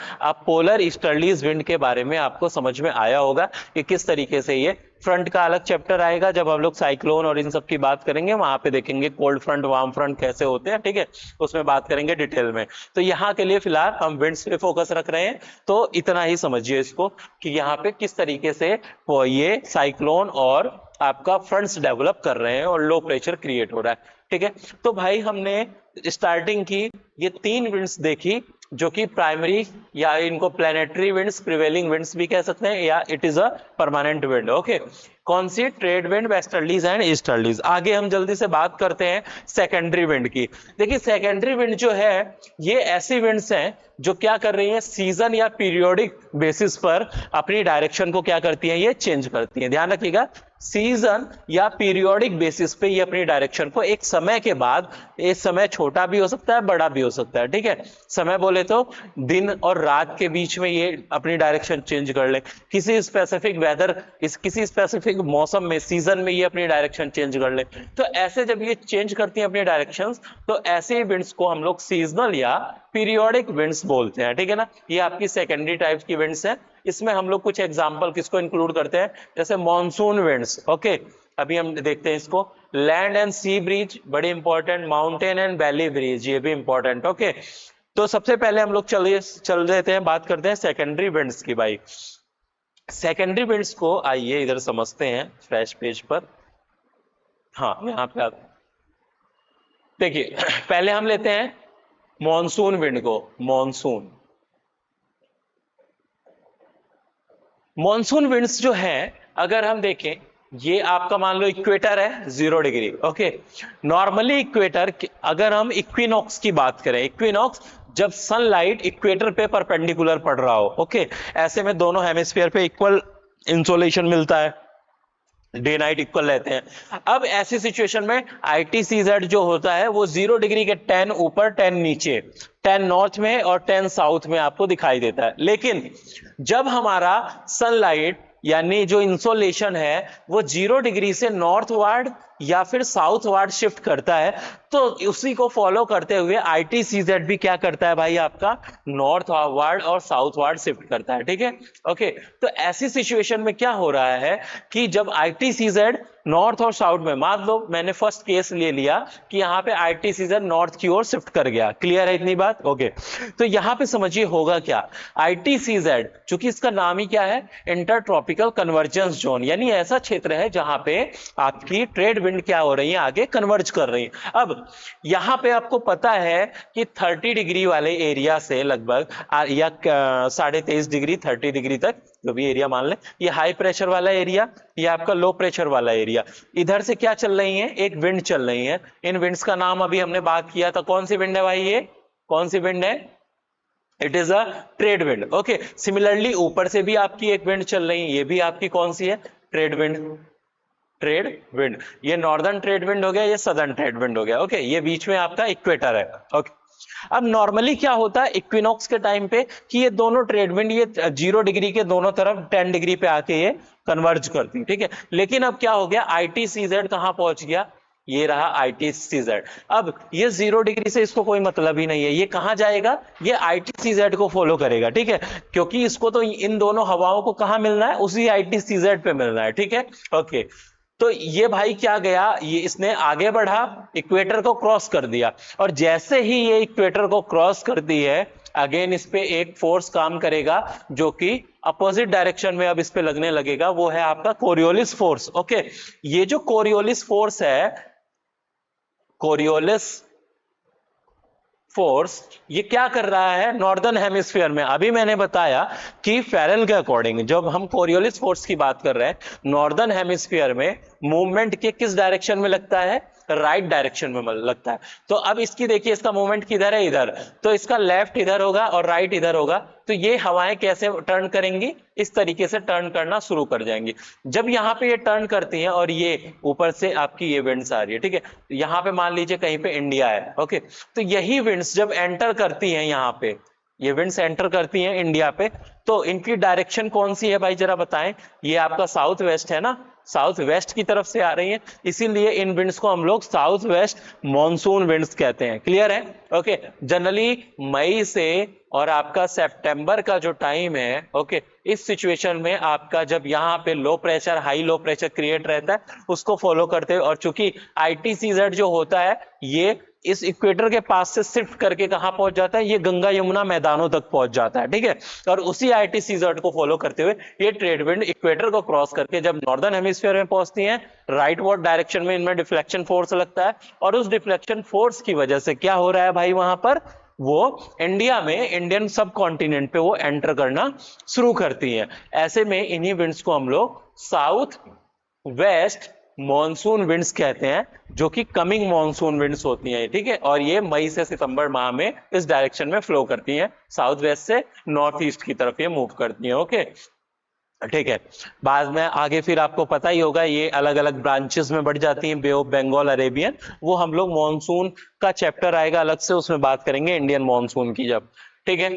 पोलर ईस्टर्लीज विंड के बारे में आपको समझ में आया होगा कि किस तरीके से ये फ्रंट का अलग चैप्टर आएगा जब हम लोग साइक्लोन और इन सब की बात करेंगे, वहां पे देखेंगे कोल्ड फ्रंट, वार्म फ्रंट कैसे होते हैं, ठीक है, उसमें बात करेंगे डिटेल में। तो यहाँ के लिए फिलहाल हम विंड्स पे फोकस रख रहे हैं, तो इतना ही समझिए इसको कि यहाँ पे किस तरीके से ये साइक्लोन और आपका फ्रंट्स डेवलप कर रहे हैं और लो प्रेशर क्रिएट हो रहा है, ठीक है। तो भाई हमने स्टार्टिंग की ये 3 विंड्स देखी, जो कि प्राइमरी, या इनको प्लैनेटरी विंड्स, प्रिवेलिंग विंड्स भी कह सकते हैं, या it is a permanent wind, okay. कौन सी, trade wind, westerlies and easterlies. आगे हम जल्दी से बात करते हैं सेकेंडरी विंड की। देखिए सेकेंडरी विंड जो है, ये ऐसी विंड्स हैं जो क्या कर रही हैं, सीजन या पीरियोडिक बेसिस पर अपनी डायरेक्शन को क्या करती हैं, ये चेंज करती हैं। ध्यान रखिएगा, सीजन या पीरियोडिक बेसिस पे ये अपनी डायरेक्शन को एक समय के बाद, ये समय छोटा भी हो सकता है, बड़ा भी हो सकता है, ठीक है। समय बोले तो दिन और रात के बीच में ये अपनी डायरेक्शन चेंज कर ले, किसी स्पेसिफिक वेदर, किसी स्पेसिफिक मौसम में, सीजन में ये अपनी डायरेक्शन चेंज कर ले। तो ऐसे जब ये चेंज करती हैं अपनी डायरेक्शंस, तो ऐसे विंड्स को हम लोग सीजनल या पीरियोडिक विंड्स बोलते हैं, ठीक है ना। ये आपकी सेकेंडरी टाइप की विंड्स हैं। इसमें हम लोग कुछ एग्जांपल किसको इंक्लूड करते हैं, जैसे मॉनसून विंड्स, ओके। अभी हम देखते हैं इसको, लैंड एंड सी ब्रीज बड़ी important, mountain and valley breeze ये भी इंपॉर्टेंट, ओके। तो सबसे पहले हम लोग चल देते हैं, बात करते हैं सेकेंडरी विंड्स की। भाई सेकेंडरी विंड्स को आइए इधर समझते हैं फ्रेश पेज पर। हाँ, यहाँ पे आप देखिए, पहले हम लेते हैं मॉनसून विंड को। मॉनसून विंड्स जो है, अगर हम देखें, ये आपका मान लो इक्वेटर है 0 डिग्री, ओके। नॉर्मली इक्वेटर, अगर हम इक्विनॉक्स की बात करें, इक्विनॉक्स जब सनलाइट इक्वेटर पे परपेंडिकुलर पड़ रहा हो। ओके, ऐसे में दोनों हेमिस्फीयर पे इक्वल इंसोलेशन मिलता है, डे नाइट इक्वल रहते हैं। अब ऐसी सिचुएशन में ITCZ जो होता है वो 0 डिग्री के 10 ऊपर 10 नीचे, 10 नॉर्थ में और 10 साउथ में आपको दिखाई देता है। लेकिन जब हमारा सनलाइट यानी जो इंसोलेशन है वो 0 डिग्री से नॉर्थवार्ड या फिर साउथवार्ड शिफ्ट करता है, तो उसी को फॉलो करते हुए ITCZ भी क्या करता है भाई, आपका नॉर्थवार्ड और साउथवार्ड शिफ्ट करता है। ठीक है, ओके। तो ऐसी सिचुएशन में क्या हो रहा है कि जब ITCZ नॉर्थ और साउथ में, मान लो मैंने फर्स्ट केस ले लिया कि यहाँ पे ITCZ नॉर्थ की ओर शिफ्ट कर गया। क्लियर है इतनी बात? ओके। तो यहाँ पे समझिए होगा क्या, ITCZ चूंकि इसका नाम ही क्या है, इंटर ट्रॉपिकल कन्वर्जेंस जोन, यानी ऐसा क्षेत्र है जहां पे आपकी ट्रेड विंड क्या हो रही है, आगे कन्वर्ज कर रही है। अब यहां पे आपको पता है कि 30 डिग्री वाले एरिया से लगभग या 23.5 डिग्री 30 डिग्री तक जो भी एरिया मान ले, ये हाई प्रेशर वाला एरिया, ये आपका लो प्रेशर वाला एरिया, इधर से क्या चल रही है, एक विंड चल रही है। इन विंड्स का नाम अभी हमने बात किया था, कौन सी विंड है भाई, ये कौन सी विंड है, it is a trade wind. Okay, similarly ऊपर से भी आपकी एक विंड चल रही है, ये भी आपकी कौन सी है, ट्रेड विंड। ट्रेड विंड, ये नॉर्दर्न ट्रेड विंड हो गया, ये सदर्न ट्रेड विंड हो गया। ओके, ये बीच में आपका इक्वेटर है। ओके, अब नॉर्मली क्या होता है इक्विनॉक्स के टाइम पे कि ये दोनों ट्रेड विंड ये 0 डिग्री के दोनों तरफ 10 डिग्री पे आके ये कन्वर्ज करती है। ठीक है, लेकिन अब क्या हो गया, ITCZ कहां पहुंच गया, ये रहा ITCZ। अब ये 0 डिग्री से इसको कोई मतलब ही नहीं है, ये कहां जाएगा, ये ITCZ को फॉलो करेगा। ठीक है, क्योंकि इसको तो इन दोनों हवाओं को कहां मिलना है, उसी ITCZ पे मिलना है। ठीक है, ओके। तो ये भाई क्या गया, ये इसने आगे बढ़ा, इक्वेटर को क्रॉस कर दिया, और जैसे ही ये इक्वेटर को क्रॉस कर दी है, अगेन इस पे एक फोर्स काम करेगा जो कि अपोजिट डायरेक्शन में अब इस पे लगने लगेगा, वो है आपका कोरियोलिस फोर्स। ओके, ये जो कोरियोलिस फोर्स है, कोरियोलिस फोर्स ये क्या कर रहा है नॉर्दर्न हेमिस्फीयर में। अभी मैंने बताया कि फेरेल के अकॉर्डिंग जब हम कोरियोलिस फोर्स की बात कर रहे हैं, नॉर्दर्न हेमिस्फीयर में मूवमेंट के किस डायरेक्शन में लगता है, राइट डायरेक्शन में लगता है। तो अब इसकी देखिए, इसका मूवमेंट किधर है, इधर, तो इसका लेफ्ट इधर होगा और राइट इधर होगा। तो ये हवाएं कैसे टर्न करेंगी, इस तरीके से टर्न करना शुरू कर जाएंगी। जब यहाँ पे ये टर्न करती हैं और ये ऊपर से आपकी ये विंड्स आ रही है, ठीक है, यहाँ पे मान लीजिए कहीं पे इंडिया है। ओके, तो यही विंड्स जब एंटर करती हैं यहाँ पे, ये विंड्स एंटर करती हैं इंडिया पे, तो इनकी डायरेक्शन कौन सी है भाई जरा बताएं। ये आपका साउथ वेस्ट है ना, साउथ वेस्ट की तरफ से आ रही है, इसीलिए इन विंड्स को हम लोग साउथ वेस्ट मॉनसून विंड्स कहते हैं। क्लियर है? ओके, जनरली मई से और आपका सितंबर का जो टाइम है, ओके, इस सिचुएशन में आपका जब यहाँ पे low pressure high low pressure create रहता है, उसको फॉलो करते हैं। और चूंकि ITCZ जो होता है ये इस इक्वेटर के पास से शिफ्ट करके कहां पहुंच जाता है, ये गंगा यमुना मैदानों तक पहुंच जाता है। ठीक है, और उसी ITCZ को फॉलो करते हुए ये ट्रेड विंड इक्वेटर को क्रॉस करके जब नॉर्दर्न हेमिस्फीयर में पहुंचती हैं, राइटवर्ड डायरेक्शन में इनमें डिफ्लेक्शन फोर्स लगता है, और उस डिफ्लेक्शन फोर्स की वजह से क्या हो रहा है भाई, वहां पर वो इंडिया में, इंडियन सब कॉन्टिनेंट पे वो एंटर करना शुरू करती है। ऐसे में इन्हीं विंड्स को हम लोग साउथ वेस्ट मॉनसून विंड्स कहते हैं, जो कि कमिंग मॉनसून विंड्स होती हैं। ठीक है, और ये मई से सितंबर माह में इस डायरेक्शन में फ्लो करती हैं, साउथ वेस्ट से नॉर्थ ईस्ट की तरफ ये मूव करती हैं। ओके, ठीक है, बाद में आगे फिर आपको पता ही होगा ये अलग अलग ब्रांचेस में बढ़ जाती हैं, बे ऑफ बंगाल, अरेबियन, वो हम लोग मॉनसून का चैप्टर आएगा अलग से, उसमें बात करेंगे इंडियन मॉनसून की जब। ठीक है,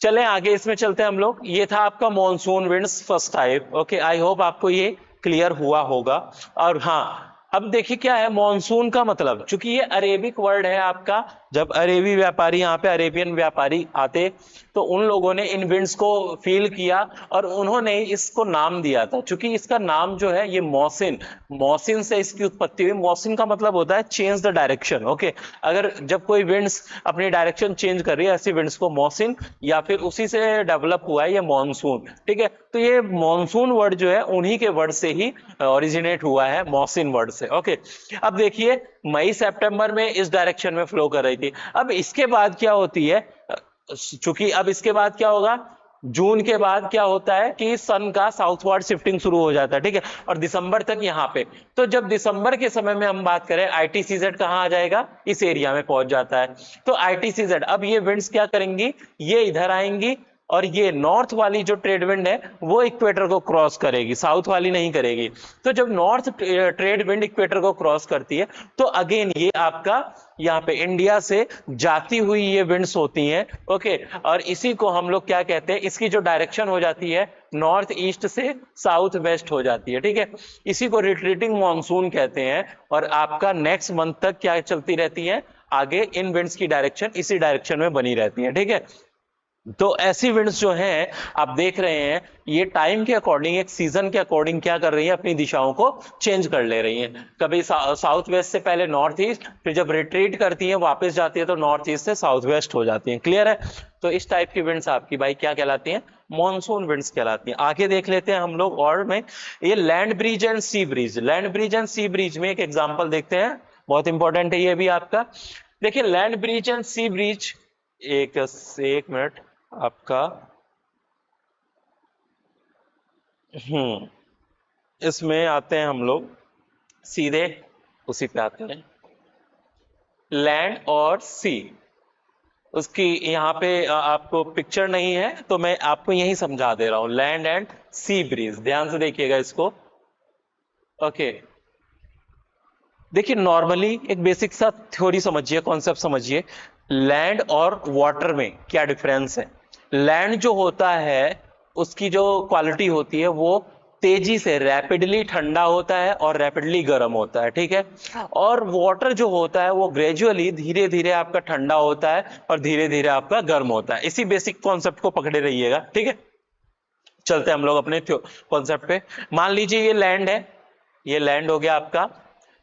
चलें आगे इसमें चलते हैं हम लोग। ये था आपका monsoon winds first type. Okay, I hope आपको ये क्लियर हुआ होगा। और हाँ, अब देखिए क्या है मॉनसून का मतलब, चूंकि ये अरेबिक वर्ड है आपका, जब अरेबी व्यापारी यहाँ पे अरेबियन व्यापारी आते तो उन लोगों ने इन विंड्स को फील किया और उन्होंने इसको नाम दिया था। चूंकि इसका नाम जो है ये मौसिन, मौसिन से इसकी उत्पत्ति हुई। मौसिन का मतलब होता है चेंज द डायरेक्शन। ओके, अगर जब कोई विंड्स अपनी डायरेक्शन चेंज कर रही है, ऐसी विंड्स को मौसिन, या फिर उसी से डेवलप हुआ है ये मॉनसून। ठीक है, तो ये मॉनसून वर्ड जो है उन्हीं के वर्ड से ही ओरिजिनेट हुआ है, मौसिन वर्ड से। ओके, अब देखिए मई सितंबर में इस डायरेक्शन में फ्लो कर रही थी। अब इसके बाद क्या होती है, चूंकि अब इसके बाद क्या होगा, जून के बाद क्या होता है कि सन का साउथवर्ड शिफ्टिंग शुरू हो जाता है, ठीक है, और दिसंबर तक यहाँ पे। तो जब दिसंबर के समय में हम बात करें, आईटीसीजेड कहाँ आ जाएगा, इस एरिया में पहुंच जाता है। तो आईटीसीजेड, अब ये विंड्स क्या करेंगी, ये इधर आएंगी, और ये नॉर्थ वाली जो ट्रेड विंड है वो इक्वेटर को क्रॉस करेगी, साउथ वाली नहीं करेगी। तो जब नॉर्थ ट्रेड विंड इक्वेटर को क्रॉस करती है, तो अगेन ये आपका यहाँ पे इंडिया से जाती हुई ये विंड्स होती हैं, ओके। और इसी को हम लोग क्या कहते हैं, इसकी जो डायरेक्शन हो जाती है नॉर्थ ईस्ट से साउथ वेस्ट हो जाती है, ठीक है। इसी को रिट्रीटिंग मॉनसून कहते हैं। और आपका नेक्स्ट मंथ तक क्या चलती रहती है, आगे इन विंड्स की डायरेक्शन इसी डायरेक्शन में बनी रहती है, ठीक है। तो ऐसी विंड्स जो हैं आप देख रहे हैं, ये टाइम के अकॉर्डिंग, एक सीजन के अकॉर्डिंग क्या कर रही है, अपनी दिशाओं को चेंज कर ले रही हैं। कभी साउथ वेस्ट से पहले नॉर्थ ईस्ट, फिर जब रिट्रीट करती हैं वापस जाती है तो नॉर्थ ईस्ट से साउथ वेस्ट हो जाती हैं। क्लियर है। तो इस टाइप की विंड्स आपकी भाई क्या कहलाती हैं, मॉनसून विंड्स कहलाती हैं। आगे देख लेते हैं हम लोग और में, ये land bridge and sea bridge. Land bridge and sea bridge में एक एग्जाम्पल देखते हैं, बहुत इंपॉर्टेंट है ये भी आपका। देखिए land bridge and sea bridge, एक मिनट आपका, इसमें आते हैं हम लोग सीधे उसी पे आते हैं, लैंड और सी। उसकी यहाँ पे आपको पिक्चर नहीं है तो मैं आपको यही समझा दे रहा हूं, लैंड एंड सी ब्रिज, ध्यान से देखिएगा इसको, ओके। देखिए नॉर्मली एक बेसिक सा थ्योरी समझिए, कॉन्सेप्ट समझिए, लैंड और वाटर में क्या डिफरेंस है। लैंड जो होता है उसकी जो क्वालिटी होती है वो तेजी से रैपिडली ठंडा होता है और रैपिडली गर्म होता है, ठीक है। और वाटर जो होता है वो ग्रेजुअली धीरे धीरे आपका ठंडा होता है और धीरे धीरे आपका गर्म होता है। इसी बेसिक कॉन्सेप्ट को पकड़े रहिएगा, ठीक है। चलते हम लोग अपने कॉन्सेप्ट पे। मान लीजिए ये लैंड है, ये लैंड हो गया आपका,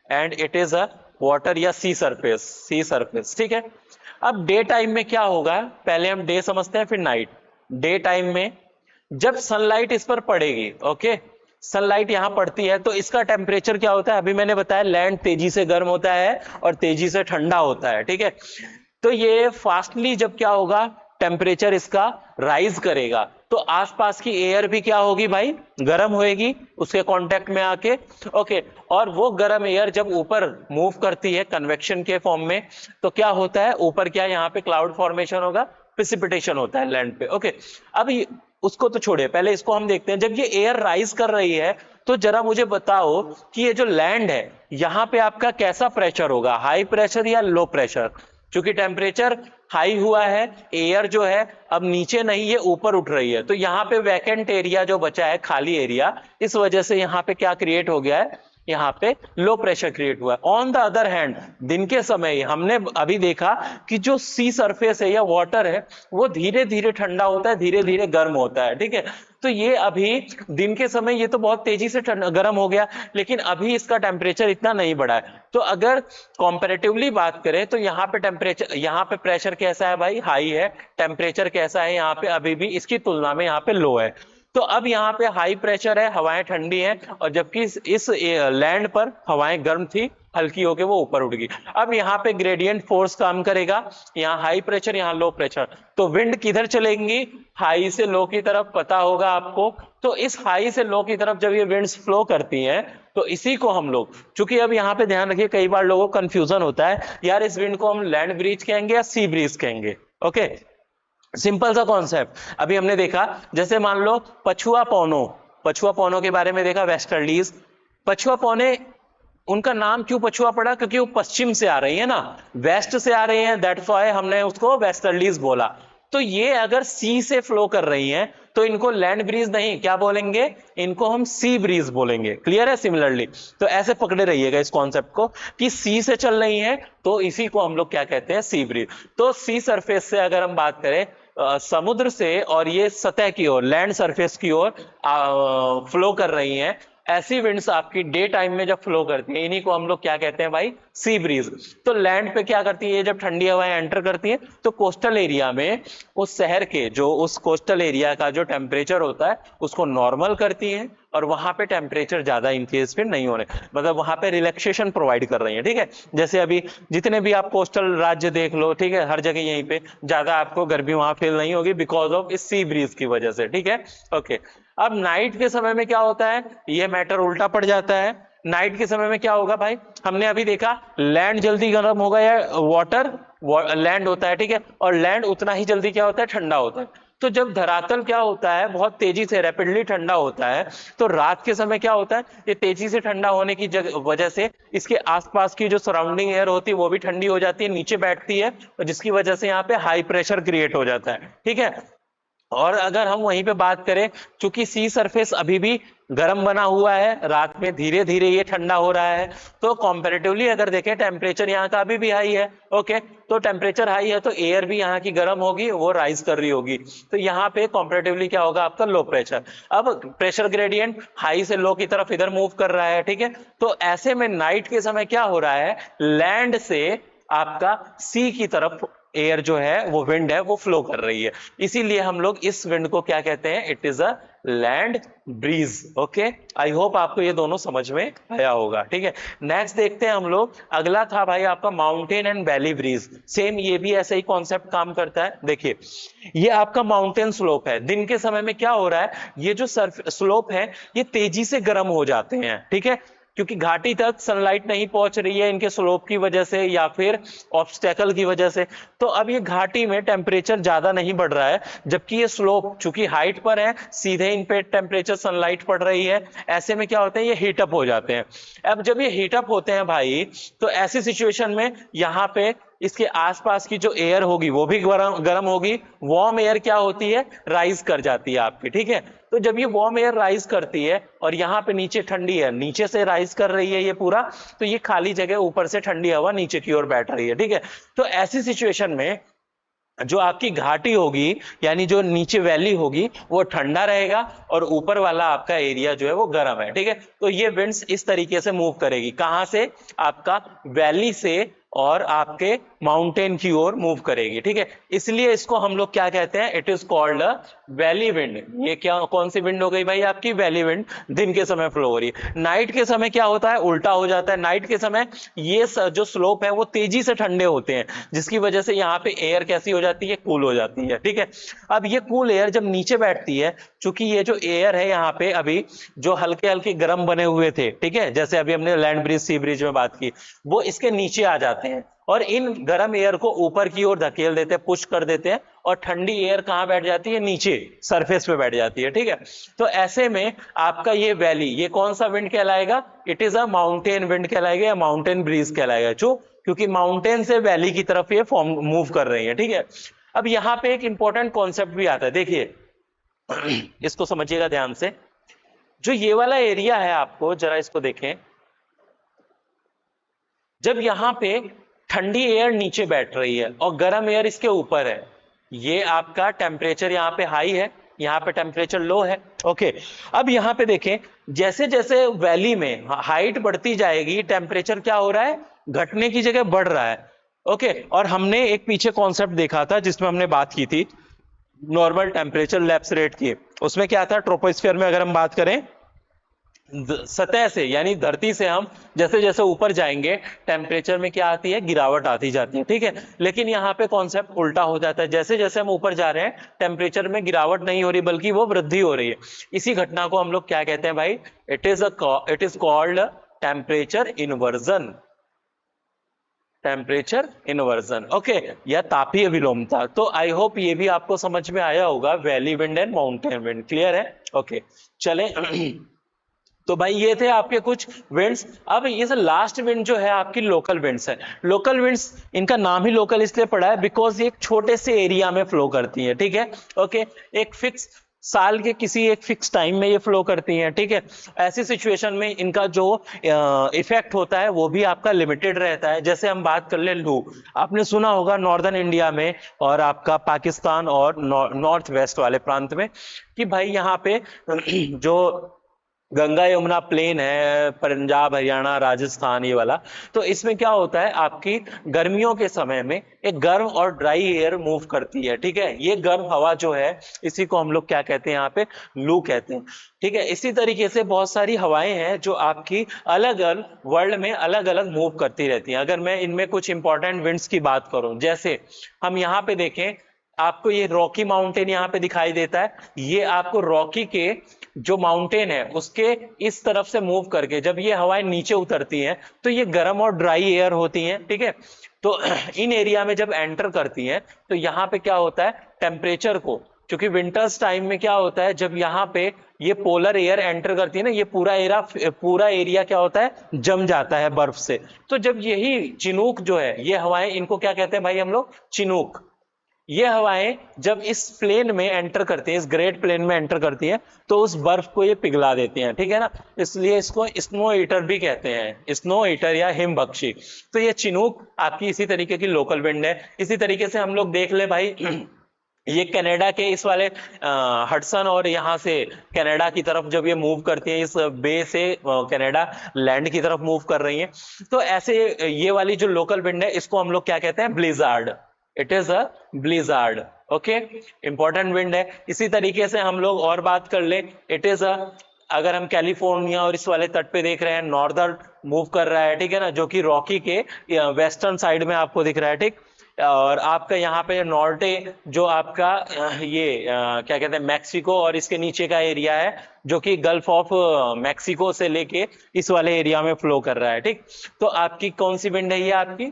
and it is a water या सी सरफेस, सी सरफेस, ठीक है। अब डे टाइम में क्या होगा, पहले हम डे समझते हैं फिर नाइट। डे टाइम में जब सनलाइट इस पर पड़ेगी, ओके, सनलाइट यहां पड़ती है तो इसका टेम्परेचर क्या होता है, अभी मैंने बताया लैंड तेजी से गर्म होता है और तेजी से ठंडा होता है, ठीक है। तो ये फास्टली जब क्या होगा, टेम्परेचर इसका राइज करेगा तो आसपास की एयर भी क्या होगी भाई, गर्म होएगी उसके कांटेक्ट में आके, ओके। और वो गर्म एयर जब ऊपर मूव करती है कन्वेक्शन के फॉर्म में, तो क्या होता है, ऊपर क्या यहाँ पे क्लाउड फॉर्मेशन होगा, प्रेसिपिटेशन होता है लैंड पे, ओके। अब उसको तो छोड़िए, पहले इसको हम देखते हैं। जब ये एयर राइज कर रही है तो जरा मुझे बताओ कि ये जो लैंड है यहाँ पे आपका कैसा प्रेशर होगा, हाई प्रेशर या लो प्रेशर। क्योंकि टेम्परेचर हाई हुआ है, एयर जो है अब नीचे नहीं, ये ऊपर उठ रही है, तो यहाँ पे वैकेंट एरिया जो बचा है, खाली एरिया, इस वजह से यहाँ पे क्या क्रिएट हो गया है, यहाँ पे लो प्रेशर क्रिएट हुआ है। ऑन द अदर हैंड दिन के समय हमने अभी देखा कि जो सी सरफेस है या वाटर है वो धीरे धीरे ठंडा होता है, धीरे धीरे गर्म होता है, ठीक है। तो ये अभी दिन के समय ये तो बहुत तेजी से गर्म हो गया, लेकिन अभी इसका टेम्परेचर इतना नहीं बढ़ा है। तो अगर कंपैरेटिवली बात करें तो यहाँ पे टेम्परेचर, यहाँ पे प्रेशर कैसा है भाई, हाई है, टेम्परेचर कैसा है यहाँ पे, अभी भी इसकी तुलना में यहाँ पे लो है। तो अब यहाँ पे हाई प्रेशर है, हवाएं ठंडी हैं, और जबकि इस लैंड पर हवाएं गर्म थी, हल्की होके वो ऊपर उड़ गई। अब यहाँ पे ग्रेडियंट फोर्स काम करेगा, यहाँ हाई प्रेशर यहाँ लो प्रेशर, तो विंड किधर चलेंगी, हाई से लो की तरफ, पता होगा आपको। तो इस हाई से लो की तरफ जब ये विंड्स फ्लो करती हैं तो इसी को हम लोग, चूंकि अब यहाँ पे ध्यान रखिए कई बार लोगों को कंफ्यूजन होता है, यार इस विंड को हम लैंड ब्रीज कहेंगे या सी ब्रीज कहेंगे, ओके। सिंपल सा कॉन्सेप्ट अभी हमने देखा, जैसे मान लो पछुआ पौनो, पछुआ पौनो के बारे में देखा, वेस्टर्लीज। पछुआ पौने, उनका नाम क्यों पछुआ पड़ा, क्योंकि वो पश्चिम से आ रही है ना, वेस्ट से आ रही है, दैट्स व्हाई हमने उसको वेस्टर्लीज बोला। तो ये अगर सी से फ्लो कर रही हैं तो इनको लैंड ब्रीज नहीं, क्या बोलेंगे, इनको हम सी ब्रीज बोलेंगे। क्लियर है। सिमिलरली तो ऐसे पकड़े रहिएगा इस कॉन्सेप्ट को कि सी से चल रही हैं तो इसी को हम लोग क्या कहते हैं, सी ब्रीज। तो सी सरफेस से अगर हम बात करें, समुद्र से, और ये सतह की ओर, लैंड सरफेस की ओर फ्लो कर रही हैं, ऐसी विंड्स आपकी डे टाइम में जब फ्लो करती है, इन्हीं को हम लोग क्या कहते हैं भाई, सी ब्रीज। तो लैंड पे क्या करती है, जब ठंडी हवाएं एंटर करती है तो कोस्टल एरिया में उस शहर के जो, उस कोस्टल एरिया का जो टेम्परेचर होता है उसको नॉर्मल करती है, और वहां पे टेम्परेचर ज्यादा इंक्रीज फिर नहीं होने, मतलब वहां पे रिलैक्सेशन प्रोवाइड कर रही है, ठीक है। जैसे अभी जितने भी आप कोस्टल राज्य देख लो, ठीक है, हर जगह यहीं पे ज्यादा आपको गर्मी वहां फील नहीं होगी बिकॉज ऑफ इस सी ब्रीज की वजह से, ठीक है। ओके, अब नाइट के समय में क्या होता है, ये मैटर उल्टा पड़ जाता है। नाइट के समय में क्या होगा भाई, हमने अभी देखा लैंड जल्दी गर्म होगा या वाटर लैंड होता है, ठीक है, और लैंड उतना ही जल्दी क्या होता है, ठंडा होता है। तो जब धरातल क्या होता है, बहुत तेजी से रैपिडली ठंडा होता है, तो रात के समय क्या होता है, ये तेजी से ठंडा होने की वजह से इसके आसपास की जो सराउंडिंग एयर होती है वो भी ठंडी हो जाती है, नीचे बैठती है, और जिसकी वजह से यहाँ पे हाई प्रेशर क्रिएट हो जाता है, ठीक है। और अगर हम वहीं पे बात करें, चूंकि सी सरफेस अभी भी गर्म बना हुआ है, रात में धीरे धीरे ये ठंडा हो रहा है, तो कंपैरेटिवली अगर देखें टेम्परेचर यहाँ का अभी भी हाई है। ओके, तो टेम्परेचर हाई है तो एयर भी यहाँ की गर्म होगी, वो राइज कर रही होगी, तो यहाँ पे कंपैरेटिवली क्या होगा आपका, लो प्रेशर। अब प्रेशर ग्रेडियंट हाई से लो की तरफ इधर मूव कर रहा है, ठीक है। तो ऐसे में नाइट के समय क्या हो रहा है, लैंड से आपका सी की तरफ एयर जो है, वो विंड है, वो फ्लो कर रही है, इसीलिए हम लोग इस विंड को क्या कहते हैं, it is a land breeze. Okay, I hope आपको ये दोनों समझ में आया होगा, ठीक है। नेक्स्ट देखते हैं हम लोग, अगला था भाई आपका mountain and valley breeze. Same ये भी ऐसा ही कॉन्सेप्ट काम करता है। देखिए, ये आपका माउंटेन स्लोप है, दिन के समय में क्या हो रहा है, ये जो स्लोप है ये तेजी से गर्म हो जाते हैं, ठीक है, क्योंकि घाटी तक सनलाइट नहीं पहुंच रही है इनके स्लोप की वजह से या फिर ऑब्स्टेकल की वजह से। तो अब ये घाटी में टेम्परेचर ज्यादा नहीं बढ़ रहा है, जबकि ये स्लोप चूंकि हाइट पर है, सीधे इन पे टेम्परेचर सनलाइट पड़ रही है, ऐसे में क्या होते हैं, ये हीटअप हो जाते हैं। अब जब ये हीटअप होते हैं भाई, तो ऐसी सिचुएशन में यहाँ पे इसके आसपास की जो एयर होगी वो भी गर्म होगी, वार्म एयर क्या होती है, राइज कर जाती है आपकी, ठीक है। तो जब ये वार्म एयर राइज करती है और यहाँ पे नीचे ठंडी है, नीचे से राइज कर रही है ये पूरा, तो ये खाली जगह ऊपर से ठंडी हवा नीचे की ओर बैठ रही है, ठीक है। तो ऐसी सिचुएशन में जो आपकी घाटी होगी, यानी जो नीचे वैली होगी, वो ठंडा रहेगा और ऊपर वाला आपका एरिया जो है वो गर्म है, ठीक है। तो ये विंड्स इस तरीके से मूव करेगी, कहां से, आपका वैली से और आपके माउंटेन की ओर मूव करेगी, ठीक है। इसलिए इसको हम लोग क्या कहते हैं, it is called a valley wind. ये क्या, कौन सी विंड हो गई भाई, आपकी वैली विंड दिन के समय फ्लो हो रही है। नाइट के समय क्या होता है, उल्टा हो जाता है। नाइट के समय ये जो स्लोप है वो तेजी से ठंडे होते हैं, जिसकी वजह से यहाँ पे एयर कैसी हो जाती है, कूल हो जाती है, ठीक है। अब ये कूल एयर जब नीचे बैठती है, चूंकि ये जो एयर है यहाँ पे अभी जो हल्के हल्के गर्म बने हुए थे, ठीक है, जैसे अभी हमने लैंड ब्रिज सी ब्रिज में बात की, वो इसके नीचे आ जाते हैं और इन गर्म एयर को ऊपर की ओर धकेल देते हैं, पुश कर देते हैं, और ठंडी एयर कहां बैठ जाती है, नीचे सरफेस पे बैठ जाती है, ठीक है। तो ऐसे में आपका ये वैली, ये कौन सा विंड कहलाएगा, it is a mountain wind कहलाएगा या माउंटेन ब्रीज कहलाएगा, क्योंकि माउंटेन से वैली की तरफ ये फॉर्म मूव कर रही है, ठीक है। अब यहां पे एक इंपॉर्टेंट कॉन्सेप्ट भी आता है, देखिए इसको समझिएगा ध्यान से। जो ये वाला एरिया है, आपको जरा इसको देखें, जब यहां पे ठंडी एयर नीचे बैठ रही है और गर्म एयर इसके ऊपर है, ये आपका टेम्परेचर यहाँ पे हाई है, यहाँ पे टेम्परेचर लो है। ओके, अब यहाँ पे देखें, जैसे जैसे वैली में हाइट बढ़ती जाएगी, टेम्परेचर क्या हो रहा है, घटने की जगह बढ़ रहा है। ओके, और हमने एक पीछे कॉन्सेप्ट देखा था जिसमें हमने बात की थी नॉर्मल टेम्परेचर लैप्स रेट की। उसमें क्या था, ट्रोपोस्फीयर में अगर हम बात करें, सतह से यानी धरती से हम जैसे जैसे ऊपर जाएंगे, टेम्परेचर में क्या आती है, गिरावट आती जाती है, ठीक है। लेकिन यहाँ पे कॉन्सेप्ट उल्टा हो जाता है, जैसे जैसे हम ऊपर जा रहे हैं टेम्परेचर में गिरावट नहीं हो रही बल्कि वो वृद्धि हो रही है। इसी घटना को हम लोग क्या कहते हैं भाई, it is called temperature inversion. Temperature inversion, okay, या तापीय विलोमता। तो आई होप ये भी आपको समझ में आया होगा, valley wind and mountain wind, clear है। ओके, चले तो भाई ये थे आपके कुछ विंड्स। अब ये से लास्ट विंड जो है आपकी लोकल विंड्स है। लोकल विंड्स, इनका नाम ही लोकल इसलिए पड़ा है बिकॉज ये एक छोटे से एरिया में फ्लो करती है, ठीक है। ओके, एक फिक्स साल के किसी एक फिक्स टाइम में ये फ्लो करती हैं, ठीक है। ऐसी सिचुएशन में इनका जो इफेक्ट होता है वो भी आपका लिमिटेड रहता है। जैसे हम बात कर ले लू, आपने सुना होगा नॉर्दर्न इंडिया में और आपका पाकिस्तान और नॉर्थ वेस्ट वाले प्रांत में कि भाई यहाँ पे जो गंगा यमुना प्लेन है, पंजाब हरियाणा राजस्थान ये वाला। तो इसमें क्या होता है, आपकी गर्मियों के समय में एक गर्म और ड्राई एयर मूव करती है, ठीक है। ये गर्म हवा जो है, इसी को हम लोग क्या कहते हैं, यहाँ पे लू कहते हैं, ठीक है। इसी तरीके से बहुत सारी हवाएं हैं जो आपकी अलग अलग वर्ल्ड में अलग अलग मूव करती रहती हैं। अगर मैं इनमें कुछ इंपॉर्टेंट विंड्स की बात करूं, जैसे हम यहाँ पे देखें, आपको ये रॉकी माउंटेन यहाँ पे दिखाई देता है। ये आपको रॉकी के जो माउंटेन है उसके इस तरफ से मूव करके जब ये हवाएं नीचे उतरती हैं तो ये गर्म और ड्राई एयर होती हैं, ठीक है। तो इन एरिया में जब एंटर करती हैं तो यहाँ पे क्या होता है, टेम्परेचर को, क्योंकि विंटर्स टाइम में क्या होता है, जब यहाँ पे ये पोलर एयर एंटर करती है ना, ये पूरा एरिया क्या होता है, जम जाता है बर्फ से। तो जब यही चिनूक जो है, ये हवाएं, इनको क्या कहते हैं भाई हम लोग, चिनूक। ये हवाएं जब इस प्लेन में एंटर करती हैं, इस ग्रेट प्लेन में एंटर करती हैं, तो उस बर्फ को ये पिघला देती हैं, ठीक है ना। इसलिए इसको स्नो ईटर भी कहते हैं, स्नो ईटर या हिम बख्शी। तो ये चिनूक आपकी इसी तरीके की लोकल विंड है। इसी तरीके से हम लोग देख ले भाई, ये कनाडा के इस वाले हडसन और यहाँ से कनाडा की तरफ जब ये मूव करती है, इस बे से कनाडा लैंड की तरफ मूव कर रही है, तो ऐसे ये वाली जो लोकल विंड है इसको हम लोग क्या कहते हैं, blizzard. It is a blizzard, okay, important wind है। इसी तरीके से हम लोग और बात कर ले, इट इज अ, अगर हम कैलिफोर्निया और इस वाले तट पे देख रहे हैं, नॉर्दर्न मूव कर रहा है, ठीक है ना, जो कि रॉकी के वेस्टर्न साइड में आपको दिख रहा है, ठीक। और आपका यहाँ पे नॉर्टे जो आपका क्या कहते हैं, मैक्सिको और इसके नीचे का एरिया है, जो कि गल्फ ऑफ मैक्सिको से लेके इस वाले एरिया में फ्लो कर रहा है, ठीक। तो आपकी कौन सी विंड है, ये आपकी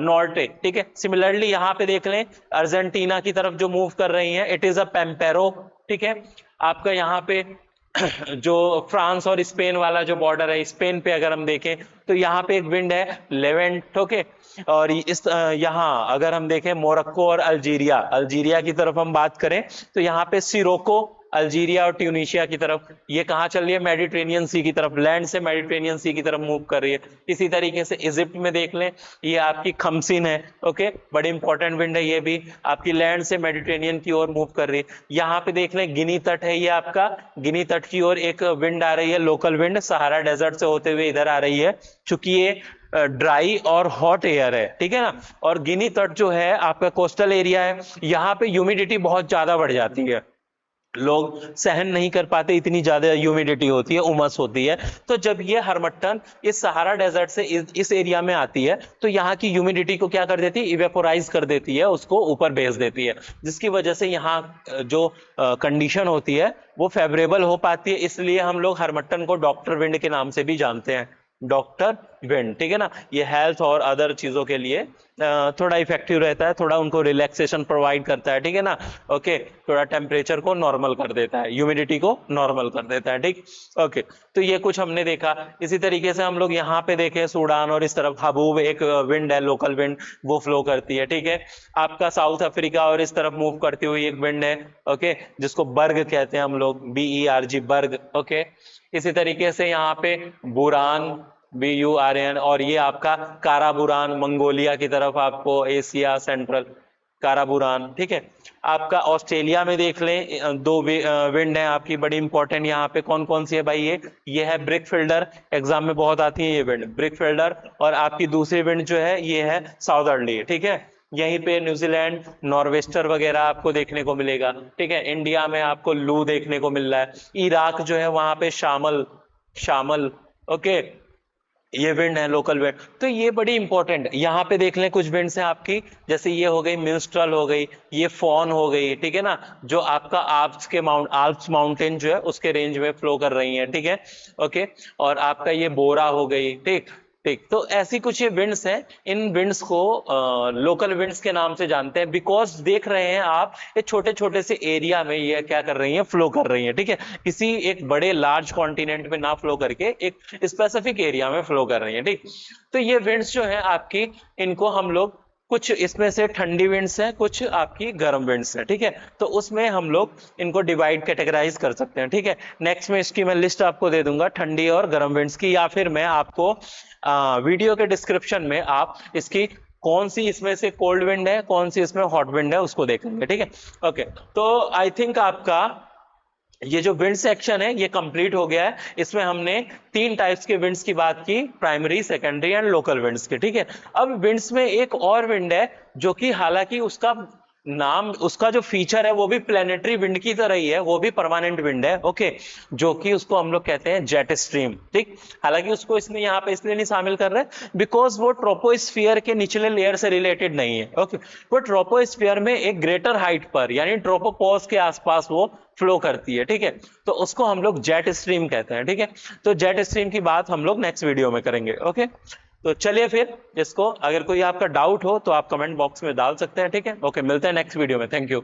नॉर्टे, ठीक है। सिमिलरली यहाँ पे देख लें, अर्जेंटीना की तरफ जो मूव कर रही है, इट इज अ पेम्पेरो, ठीक है। आपका यहाँ पे जो फ्रांस और स्पेन वाला जो बॉर्डर है, स्पेन पे अगर हम देखें तो यहाँ पे एक विंड है लेवेंट, ओके। और इस यहाँ अगर हम देखें मोरक्को और अल्जीरिया, अल्जीरिया की तरफ हम बात करें तो यहाँ पे सिरोको, अल्जीरिया और ट्यूनिशिया की तरफ, ये कहाँ चल रही है, मेडिटेरेनियन सी की तरफ, लैंड से मेडिटेरेनियन सी की तरफ मूव कर रही है। इसी तरीके से इजिप्ट में देख लें, ये आपकी खमसिन है, ओके, बड़ी इंपॉर्टेंट विंड है, ये भी आपकी लैंड से मेडिटेरेनियन की ओर मूव कर रही है। यहाँ पे देख लें गिनी तट है, ये आपका गिनी तट की ओर एक विंड आ रही है, लोकल विंड सहारा डेजर्ट से होते हुए इधर आ रही है, चूंकि ये ड्राई और हॉट एयर है, ठीक है ना। और गिनी तट जो है आपका कोस्टल एरिया है, यहाँ पे ह्यूमिडिटी बहुत ज्यादा बढ़ जाती है, लोग सहन नहीं कर पाते, इतनी ज्यादा ह्यूमिडिटी होती है, उमस होती है। तो जब ये हरमट्टन इस सहारा डेजर्ट से इस एरिया में आती है तो यहाँ की ह्यूमिडिटी को क्या कर देती है, इवेपोराइज कर देती है, उसको ऊपर भेज देती है, जिसकी वजह से यहाँ जो कंडीशन होती है वो फेवरेबल हो पाती है। इसलिए हम लोग हरमट्टन को डॉक्टर विंड के नाम से भी जानते हैं, डॉक्टर विंड, ठीक है ना। ये हेल्थ और अदर चीजों के लिए थोड़ा इफेक्टिव रहता है, थोड़ा उनको रिलैक्सेशन प्रोवाइड करता है, ठीक है ना, ओके। थोड़ा टेम्परेचर को नॉर्मल कर देता है, ह्यूमिडिटी को नॉर्मल कर देता है, ठीक, ओके। तो ये कुछ हमने देखा। इसी तरीके से हम लोग यहाँ पे देखें, सूडान और इस तरफ हबूब एक विंड है, लोकल विंड, वो फ्लो करती है, ठीक है। आपका साउथ अफ्रीका और इस तरफ मूव करती हुई एक विंड है, ओके, जिसको बर्ग कहते हैं हम लोग, BERG, बर्ग, ओके। इसी तरीके से यहाँ पे बुरान, BURAN, और ये आपका काराबुरान, मंगोलिया की तरफ, आपको एशिया सेंट्रल काराबुरान, ठीक है। आपका ऑस्ट्रेलिया में देख लें, दो विंड है आपकी बड़ी इंपॉर्टेंट, यहाँ पे कौन कौन सी है भाई, ये है ब्रिक फिल्डर, एग्जाम में बहुत आती है ये विंड, ब्रिक फिल्डर। और आपकी दूसरी विंड जो है ये है साउदर्ली, ठीक है। यहीं पे न्यूजीलैंड नॉर्वेस्टर वगैरह आपको देखने को मिलेगा, ठीक है। इंडिया में आपको लू देखने को मिल रहा है, इराक जो है वहां पे शामल, शामल, ओके, ये विंड है लोकल विंड। तो ये बड़ी इंपॉर्टेंट, यहाँ पे देख लें कुछ विंड्स हैं आपकी, जैसे ये हो गई मिन्स्ट्रल हो गई, ये फॉन हो गई, ठीक है ना, जो आपका आल्प्स माउंटेन जो है उसके रेंज में फ्लो कर रही है, ठीक है, ओके। और आपका ये बोरा हो गई, ठीक ठीक। तो ऐसी कुछ ये विंड्स हैं, इन विंड्स को लोकल विंड्स के नाम से जानते हैं, बिकॉज देख रहे हैं आप ये छोटे छोटे से एरिया में ये क्या कर रही हैं, फ्लो कर रही हैं, ठीक है। किसी एक बड़े लार्ज कॉन्टिनेंट में ना फ्लो करके एक स्पेसिफिक एरिया में फ्लो कर रही हैं, ठीक। तो ये विंड्स जो है आपकी, इनको हम लोग, कुछ इसमें से ठंडी विंड्स हैं, कुछ आपकी गर्म विंड्स हैं, ठीक है। तो उसमें हम लोग इनको डिवाइड कैटेगराइज कर सकते हैं, ठीक है। नेक्स्ट में इसकी मैं लिस्ट आपको दे दूंगा, ठंडी और गर्म विंड्स की, या फिर मैं आपको वीडियो के डिस्क्रिप्शन में आप इसकी कौन सी इसमें से कोल्ड विंड है, कौन सी इसमें हॉट विंड है, उसको देखेंगे, ठीक है, ओके। तो आई थिंक आपका ये जो विंड सेक्शन है ये कंप्लीट हो गया है। इसमें हमने 3 टाइप्स के विंड्स की बात की, primary, secondary and local winds की, ठीक है। अब विंड्स में एक और विंड है जो कि हालांकि उसका नाम, उसका जो फीचर है वो भी प्लेनेटरी विंड की तरह ही है, वो भी परमानेंट विंड है, ओके, जो कि उसको हम लोग कहते हैं जेट स्ट्रीम, ठीक। हालांकि उसको इसमें यहाँ पे इसलिए नहीं शामिल कर रहे बिकॉज वो ट्रोपोस्फियर के निचले लेयर से रिलेटेड नहीं है, ओके। वो ट्रोपोस्फियर में एक ग्रेटर हाइट पर यानी ट्रोपोपॉज के आसपास वो फ्लो करती है, ठीक है। तो उसको हम लोग जेट स्ट्रीम कहते हैं, ठीक है। तो जेट स्ट्रीम की बात हम लोग नेक्स्ट वीडियो में करेंगे, ओके। तो चलिए फिर इसको, अगर कोई आपका डाउट हो तो आप कमेंट बॉक्स में डाल सकते हैं, ठीक है। ओके, मिलते हैं नेक्स्ट वीडियो में, थैंक यू।